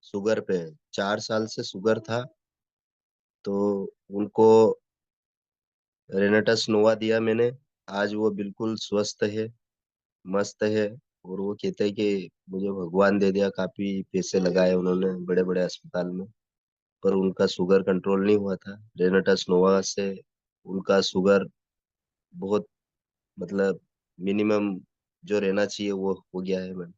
शुगर पे। 4 साल से शुगर था, तो उनको रेनाटस नोवा दिया मैंने। आज वो बिल्कुल स्वस्थ है, मस्त है। और वो कहते हैं कि मुझे भगवान दे दिया। काफी पैसे लगाए उन्होंने बड़े बड़े अस्पताल में, पर उनका शुगर कंट्रोल नहीं हुआ था। रेनाटस नोवा से उनका शुगर बहुत, मतलब मिनिमम जो रहना चाहिए वो हो गया है मैम।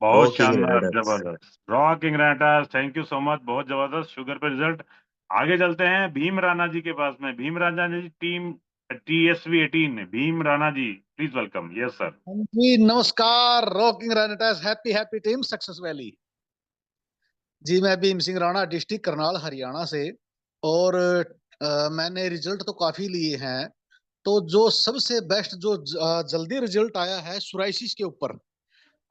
बहुत रॉकिंग शानदार, रेनाटस। जबरदस्त, rocking रेनाटस, thank you so much, बहुत जबरदस्त शुगर पे रिजल्ट। आगे चलते हैं भीम राणा जी के पास में। Bhim Rana ji, team TSV 18, Bhim Rana ji please welcome. Yes sir. जी नमस्कार, rocking Renatus, happy happy team success valley. जी मैं भीम सिंह राणा, डिस्ट्रिक्ट करनाल हरियाणा से। और मैंने रिजल्ट तो काफी लिए हैं, तो जो सबसे बेस्ट जो जल्दी रिजल्ट आया है सोराइसिस के ऊपर।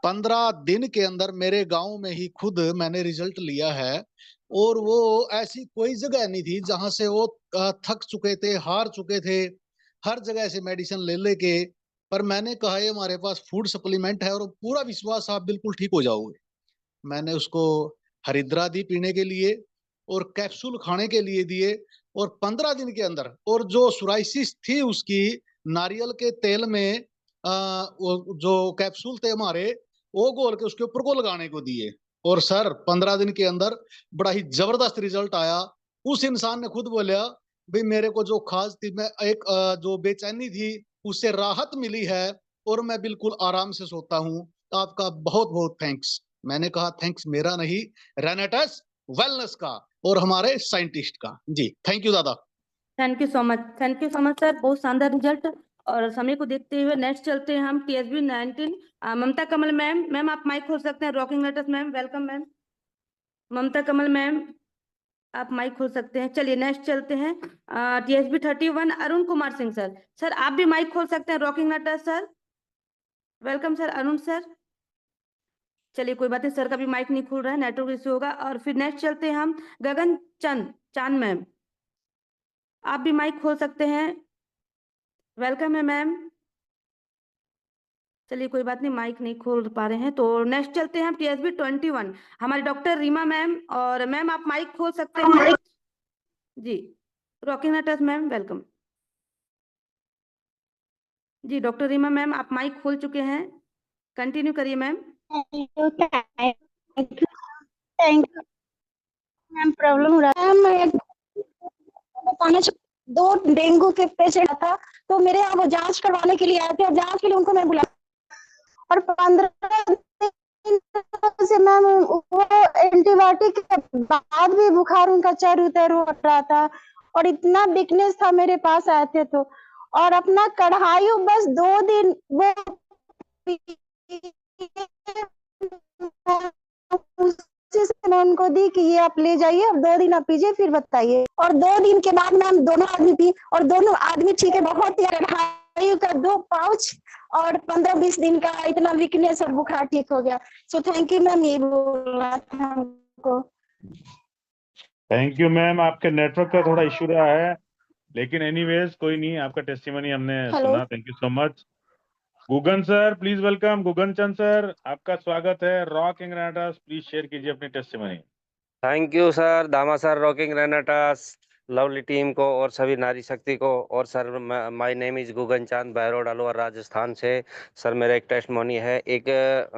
15 दिन के अंदर मेरे गांव में ही खुद मैंने रिजल्ट लिया है। और वो ऐसी कोई जगह नहीं थी जहां से वो थक चुके थे, हार चुके थे, हर जगह से मेडिसिन ले लेके। पर मैंने कहा ये हमारे पास फूड सप्लीमेंट है और पूरा विश्वास, आप बिल्कुल ठीक हो जाओगे। मैंने उसको हरिद्रा दी पीने के लिए और कैप्सूल खाने के लिए दिए, और 15 दिन के अंदर, और जो सोराइसिस थी उसकी नारियल के तेल में वो जो कैप्सूल थे हमारे, वो घोल के उसके ऊपर को लगाने को दिए। और सर 15 दिन के अंदर बड़ा ही जबरदस्त रिजल्ट आया। उस इंसान ने खुद बोला भाई मेरे को जो खास थी, मैं एक जो बेचैनी थी उससे राहत मिली है और मैं बिल्कुल आराम से सोता हूँ। आपका बहुत बहुत थैंक्स। मैंने कहा थैंक्स मेरा नहीं, रेनेटस वेलनेस का और हमारे साइंटिस्ट का। जी थैंक यू दादा। Thank you so much, thank you so much sir, बहुत शानदार रिजल्ट। और समय को देखते हुए नेक्स्ट चलते हैं हम TSV 19 Mamta Kamal ma'am. Ma'am आप माइक खोल सकते हैं। Rocking Renatus ma'am welcome ma'am. Mamta Kamal ma'am आप माइक खोल सकते हैं। चलिए नेक्स्ट चलते हैं TSV 31 Arun Kumar Singh sir. Sir आप भी माइक खोल सकते हैं। Rocking Renatus sir welcome sir. Arun sir, चलिए कोई बात नहीं, सर का भी माइक नहीं खुल रहा है, नेटवर्क इश्यू होगा। और फिर नेक्स्ट चलते हैं हम गगन चांद मैम, आप भी माइक खोल सकते हैं। वेलकम है मैम। चलिए कोई बात नहीं, माइक नहीं खोल पा रहे हैं, तो नेक्स्ट चलते हैं हम TSV 21 हमारे डॉक्टर रीमा मैम। और मैम आप माइक खोल सकते हैं जी। रॉकिंग नटस मैम वेलकम जी। डॉक्टर रीमा मैम आप माइक खोल चुके हैं, कंटिन्यू करिए ma'am. Thank you ma'am. Problem हो रहा है, मैं बताना 2 डेंगू के पेशेंट था, तो मेरे यहाँ वो जांच करवाने के लिए आए थे, और जांच के लिए उनको मैं बुलाया, और 15 दिन से मैम वो एंटीबायोटिक पार्टी के बाद भी बुखार उनका चढ़ उतर हो रहा था और इतना वीकनेस था मेरे पास आए थे तो। और अपना कढ़ाई बस 2 दिन वो उसी से मैं उनको दी कि ये आप ले जाइए, अब 2 दिन आप पीजिए फिर बताइए। और 2 दिन के बाद मैम दोनों आदमी पी और दोनों आदमी ठीक है, बहुत ही कढ़ाई का 2 पाउच और 15-20 दिन का इतना वीकनेस और बुखार ठीक हो गया। सो थैंक यू मैम, ये बोलना था हमको। थैंक यू मैम, आपके नेटवर्क का थोड़ा इशू रहा है, लेकिन एनीवेज कोई नहीं, आपका टेस्टिमनी हमने सुना। Thank you so much. Gugan sir please welcome. Gugan Chand sir, आपका स्वागत है। रॉकिंग ग्रेनेडास, प्लीज शेयर कीजिए अपनी टेस्टिमनी। थैंक यू सर, दामा sir, rocking Renatus, lovely team को और सभी नारी शक्ति को। और sir my name is Gugan Chand, Barod Alwar Rajasthan से। सर मेरा एक टेस्टमोनी है। एक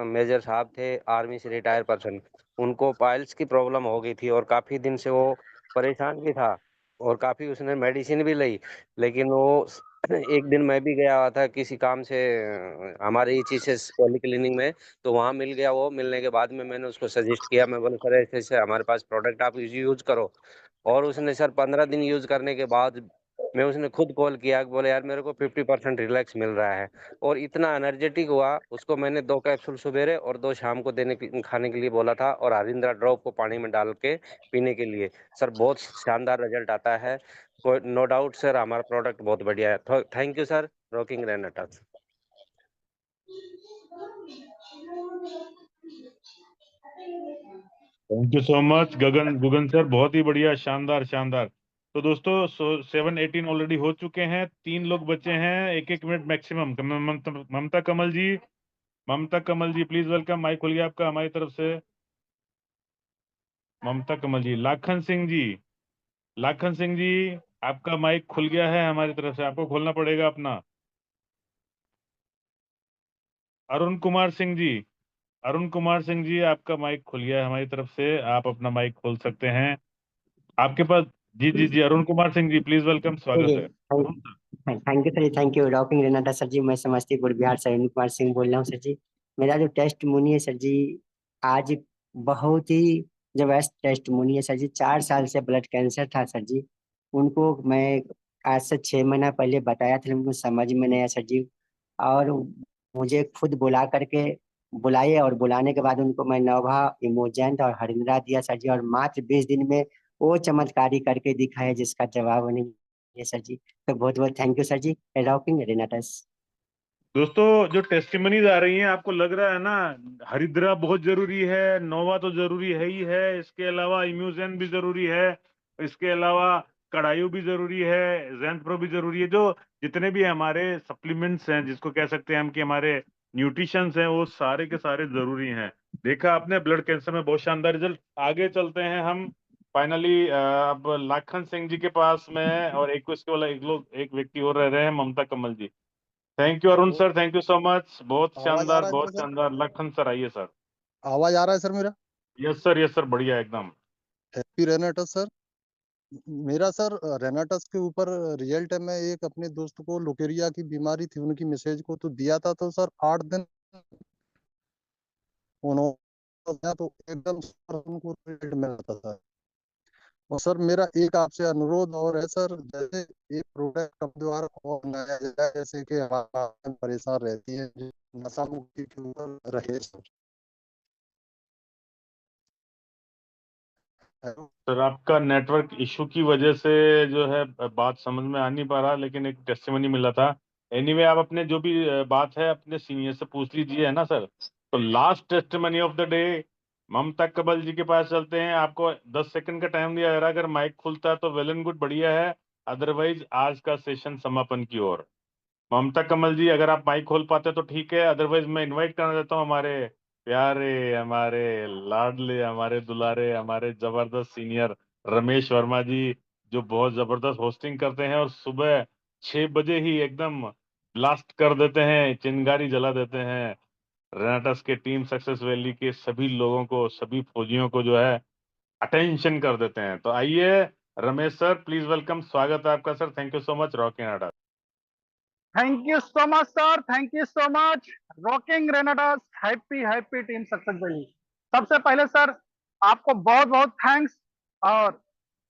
मेजर साहब थे, आर्मी से रिटायर पर्सन, उनको पाइल्स की प्रॉब्लम हो गई थी और काफ़ी दिन से वो परेशान भी था और काफ़ी उसने मेडिसिन भी ली, लेकिन वो एक दिन मैं भी गया हुआ था किसी काम से हमारे इसी से पॉली क्लिनिक में, तो वहाँ मिल गया। वो मिलने के बाद में मैंने उसको सजेस्ट किया, मैं बोला सर ऐसे ऐसे हमारे पास प्रोडक्ट आप यूज करो। और उसने सर 15 दिन यूज करने के बाद मैं उसने खुद कॉल किया, बोले यार मेरे को 50% रिलैक्स मिल रहा है और इतना एनर्जेटिक हुआ। उसको मैंने 2 कैप्सूल सुबेरे और 2 शाम को खाने के लिए बोला था और हरिंद्रा ड्रॉप को पानी में डाल के पीने के लिए। सर बहुत शानदार रिजल्ट आता है, कोई नो डाउट सर, हमारा प्रोडक्ट बहुत बढ़िया है। Thank you sir, rocking Renatus. Thank you so much Gugan sir, बहुत ही बढ़िया, शानदार शानदार। तो दोस्तों 7-18 ऑलरेडी हो चुके हैं, 3 लोग बचे हैं, 1-1 minute maximum. Mamta Kamal ji please welcome. Mike खुल गया आपका हमारी तरफ से। ममता कमल जी। लाखन सिंह जी आपका माइक खुल गया है हमारी तरफ से, आपको खोलना पड़ेगा अपना। अरुण कुमार सिंह जी आपका माइक खुल गया है हमारी तरफ से, आप अपना माइक खोल सकते हैं आपके पास। जी जी जी, अरुण कुमार सिंह जी प्लीज वेलकम, स्वागत है। Thank you sir, thank you. Rocking Renatus sir ji, मैं समस्तीपुर बिहार से अरुण कुमार सिंह बोल रहा हूँ सर जी। मेरा जो टेस्ट मुनी है सर जी, आज बहुत ही जबरदस्त टेस्ट मुनी है सर जी। 4 साल से ब्लड कैंसर था सर जी, उनको मैं आज से 6 महीना पहले बताया था, उनको समझ में नहीं आया सर जी। और मुझे खुद बुलाए और बुलाने के बाद उनको मैं नोवा, इमोजेंट और हरिंद्रा दिया सर जी, और मात्र 20 दिन में वो चमत्कारी करके दिखाया जिसका जवाब नहीं है सर जी। तो बहुत बहुत thank you sir ji, rocking Renatus. दोस्तों जो टेस्टिमनीज आ रही हैं, आपको लग रहा है ना हरिद्रा बहुत जरूरी है, नोवा तो जरूरी है ही है, इसके अलावा इम्यूजन भी जरूरी है, इसके अलावा कड़ायु भी जरूरी है, ज़ेंथ प्रो भी जरूरी है। जो जितने भी हमारे सप्लीमेंट्स हैं, जिसको कह सकते हैं हम कि हमारे न्यूट्रिशंस हैं, वो सारे के सारे जरूरी हैं। देखा आपने ब्लड कैंसर में बहुत शानदार रिजल्ट। आगे चलते हैं हम फाइनली अब लाखन सिंह जी के पास में, और एक इसके वाला एक व्यक्ति और रह रहे हैं, Mamta Kamal ji. Thank you Arun sir, thank you so much, बहुत शानदार बहुत शानदार। लखन सर आइए सर। आवाज आ रहा है सर मेरा? यस सर, बढ़िया एकदम। Happy Renatus sir. मेरा सर रेनाटस के ऊपर रिजल्ट है। मैं एक अपने दोस्त को लुकेरिया की बीमारी थी, उनकी मैसेज को तो दिया था, तो सर 8 दिन उन्होंने तो एकदम सर उनको रिजल्ट मिला था सर। और सर मेरा एक आपसे अनुरोध और है सर, जैसे एक प्रोडक्ट हम द्वारा और नया जाए, जैसे कि हमारा परेशान रहती है, नशा मुक्ति के ऊपर रहे सर। सर आपका नेटवर्क इशू की वजह से जो है बात समझ में आ नहीं पा रहा, लेकिन एक टेस्टिमनी मिला था। एनीवे आप अपने जो भी बात है अपने सीनियर से पूछ लीजिए, है ना सर। तो last testimony of the day Mamta Kamal ji के पास चलते हैं। आपको 10 सेकंड का टाइम दिया जा रहा है, अगर माइक खुलता है तो वेल एंड गुड, बढ़िया है, अदरवाइज आज का सेशन समापन की ओर। ममता कमल जी अगर आप माइक खोल पाते तो ठीक है, अदरवाइज मैं इनवाइट करना चाहता हूँ हमारे प्यारे, हमारे लाडले, हमारे दुलारे, हमारे जबरदस्त सीनियर रमेश वर्मा जी, जो बहुत जबरदस्त होस्टिंग करते हैं और सुबह 6 बजे ही एकदम ब्लास्ट कर देते हैं, चिंगारी जला देते हैं, रेनाटस के टीम सक्सेस वैली के सभी लोगों को, सभी फौजियों को जो है अटेंशन कर देते हैं। तो आइए रमेश सर, प्लीज वेलकम, स्वागत है आपका sir. Thank you so much, rocking Renatus. Thank you so much sir, thank you so much. Rocking Renatus, happy team success valley. सबसे पहले सर आपको बहुत बहुत थैंक्स, और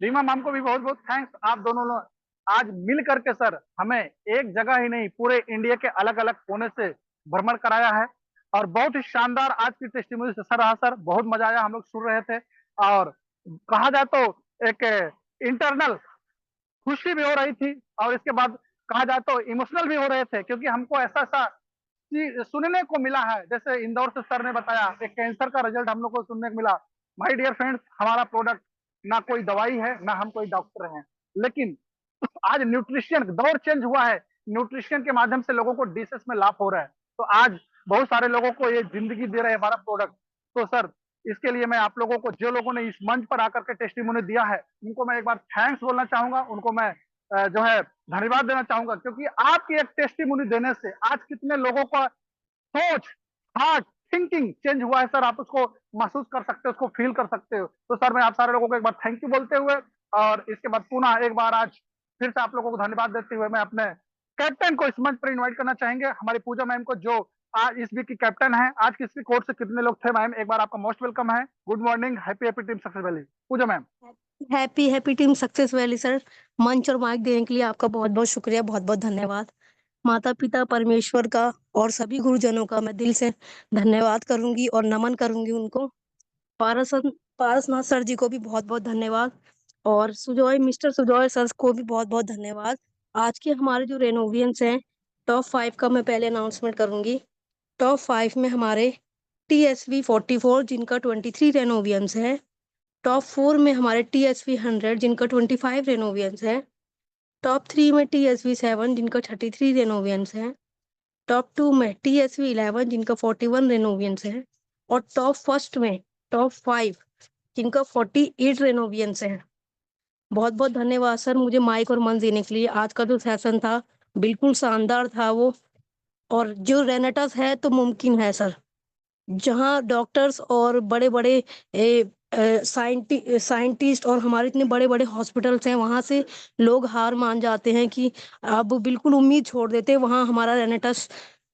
रीमा मैम को भी बहुत बहुत थैंक्स। आप दोनों लोग आज मिल करके सर हमें एक जगह ही नहीं पूरे इंडिया के अलग अलग कोने से भ्रमण कराया है, और बहुत ही शानदार आज की टेस्टिमोनी सेशन रहा सर। बहुत मजा आया, हम लोग सुन रहे थे, और कहा जाए तो एक इंटरनल खुशी भी हो रही थी, और इसके बाद कहा जाए तो इमोशनल भी हो रहे थे, क्योंकि हमको ऐसा ऐसा सुनने को मिला है। जैसे इंदौर से सर ने बताया एक कैंसर का रिजल्ट हम लोग को सुनने को मिला। माय डियर फ्रेंड्स, हमारा प्रोडक्ट ना कोई दवाई है, ना हम कोई डॉक्टर हैं, लेकिन आज न्यूट्रिशन दौर चेंज हुआ है, न्यूट्रिशन के माध्यम से लोगों को डिशेस में लाभ हो रहा है। तो आज बहुत सारे लोगों को ये जिंदगी दे रहे हैं हमारा प्रोडक्ट। तो सर इसके लिए मैं आप लोगों को, जो लोगों ने इस मंच पर आकर के टेस्टिमोनी दिया है, उनको मैं एक बार थैंक्स बोलना चाहूंगा, उनको मैं जो है धन्यवाद देना चाहूंगा, क्योंकि आपकी एक टेस्टिमोनी देने से आज कितने लोगों का सोच, हार्ट, थिंकिंग चेंज हुआ है सर। आप उसको महसूस कर सकते हो, उसको फील कर सकते हो। तो सर मैं आप सारे लोगों को एक बार थैंक यू बोलते हुए, और इसके बाद पुनः एक बार आज फिर से आप लोगों को धन्यवाद देते हुए मैं अपने कैप्टन को इस मंच पर इन्वाइट करना चाहेंगे, हमारी पूजा मैम को, जो आज इस वीक की कैप्टन है। आज किस कोर्ट से कितने लोग थे मैम, एक बार आपका मोस्ट वेलकम है। Good morning, happy happy team success valley. Pooja ma'am. Happy happy team success valley sir, मंच और माइक देने के लिए आपका बहुत बहुत शुक्रिया, बहुत बहुत धन्यवाद। माता पिता परमेश्वर का और सभी गुरुजनों का मैं दिल से धन्यवाद करूंगी और नमन करूंगी उनको। पारसनाथ सर जी को भी बहुत बहुत धन्यवाद, और मिस्टर सुजॉय सर को भी बहुत बहुत धन्यवाद। आज के हमारे जो रेनोवियंस हैं, टॉप 5 का मैं पहले अनाउंसमेंट करूंगी। टॉप 5 में हमारे TSV 44 जिनका 23 रेनोवियंस है। टॉप 4 में हमारे TSV 100 जिनका 25 रेनोवियंस है। टॉप 3 में TSV 7 जिनका 33 रेनोवियंस है। टॉप 2 में TSV 11 जिनका 41 रेनोवियंस है, और टॉप 5 जिनका 48 रेनोवियंस है। बहुत बहुत धन्यवाद सर मुझे माइक और मंच देने के लिए। आज का जो सेशन था बिल्कुल शानदार था वो, और जो रेनेटस है तो मुमकिन है सर, जहाँ डॉक्टर्स और बड़े बड़े साइंटिस्ट और हमारे इतने बड़े बड़े हॉस्पिटल्स हैं, वहाँ से लोग हार मान जाते हैं कि अब बिल्कुल उम्मीद छोड़ देते हैं। वहाँ हमारा रेनेटस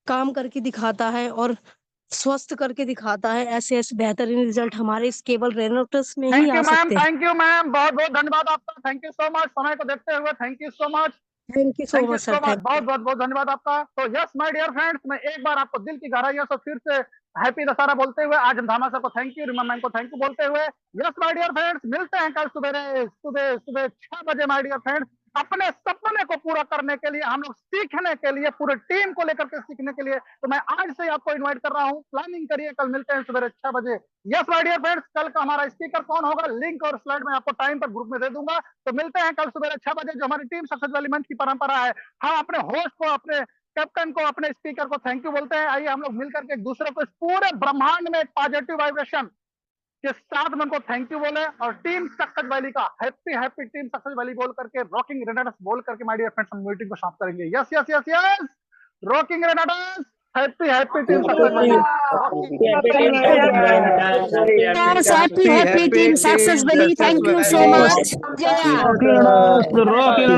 काम करके दिखाता है और स्वस्थ करके दिखाता है। ऐसे ऐसे बेहतरीन रिजल्ट हमारे इस केवल रेनेटस में ही आ सकते हैं। थैंक यू मैम, बहुत बहुत धन्यवाद आपका। थैंक यू सो मच, समय को देखते हुए thank you so much. Thank you so much sir, बहुत बहुत बहुत धन्यवाद आपका। तो यस माय डियर फ्रेंड्स, मैं एक बार आपको दिल की गहराइयों से फिर से हैप्पी दशहरा बोलते हुए, आज हम धामा सर को थैंक यू, रीमा मैम को थैंक यू बोलते हुए, यस माय डियर फ्रेंड्स, मिलते हैं कल सुबह 6 बजे माय डियर फ्रेंड्स। अपने सपने को पूरा करने के लिए, हम लोग सीखने के लिए, पूरे टीम को लेकर के सीखने के लिए, तो मैं आज से आपको इन्वाइट कर रहा हूँ। प्लानिंग करिए, कल मिलते हैं सुबह 6 बजे। यस माय डियर फ्रेंड्स, कल का हमारा स्पीकर कौन होगा, लिंक और स्लाइड में आपको टाइम पर ग्रुप में दे दूंगा। तो मिलते हैं कल सुबह 6 बजे। जो हमारी टीम सक्सेस वैली मंच की परंपरा है, हम अपने होस्ट को, अपने कैप्टन को, अपने स्पीकर को थैंक यू बोलते हैं। आइए हम लोग मिलकर के एक दूसरे को इस पूरे ब्रह्मांड में एक पॉजिटिव वाइब्रेशन के साथ में उनको थैंक यू बोले, और टीम सक्सेस वैली का happy happy team success valley बोल करके, रॉकिंग रेनेटस बोल करके माय डियर फ्रेंड्स हम मीटिंग को समाप्त करेंगे। Yes yes yes yes, rocking रेनेटस, happy happy team success valley. Happy team success valley, thank you so much. Rocking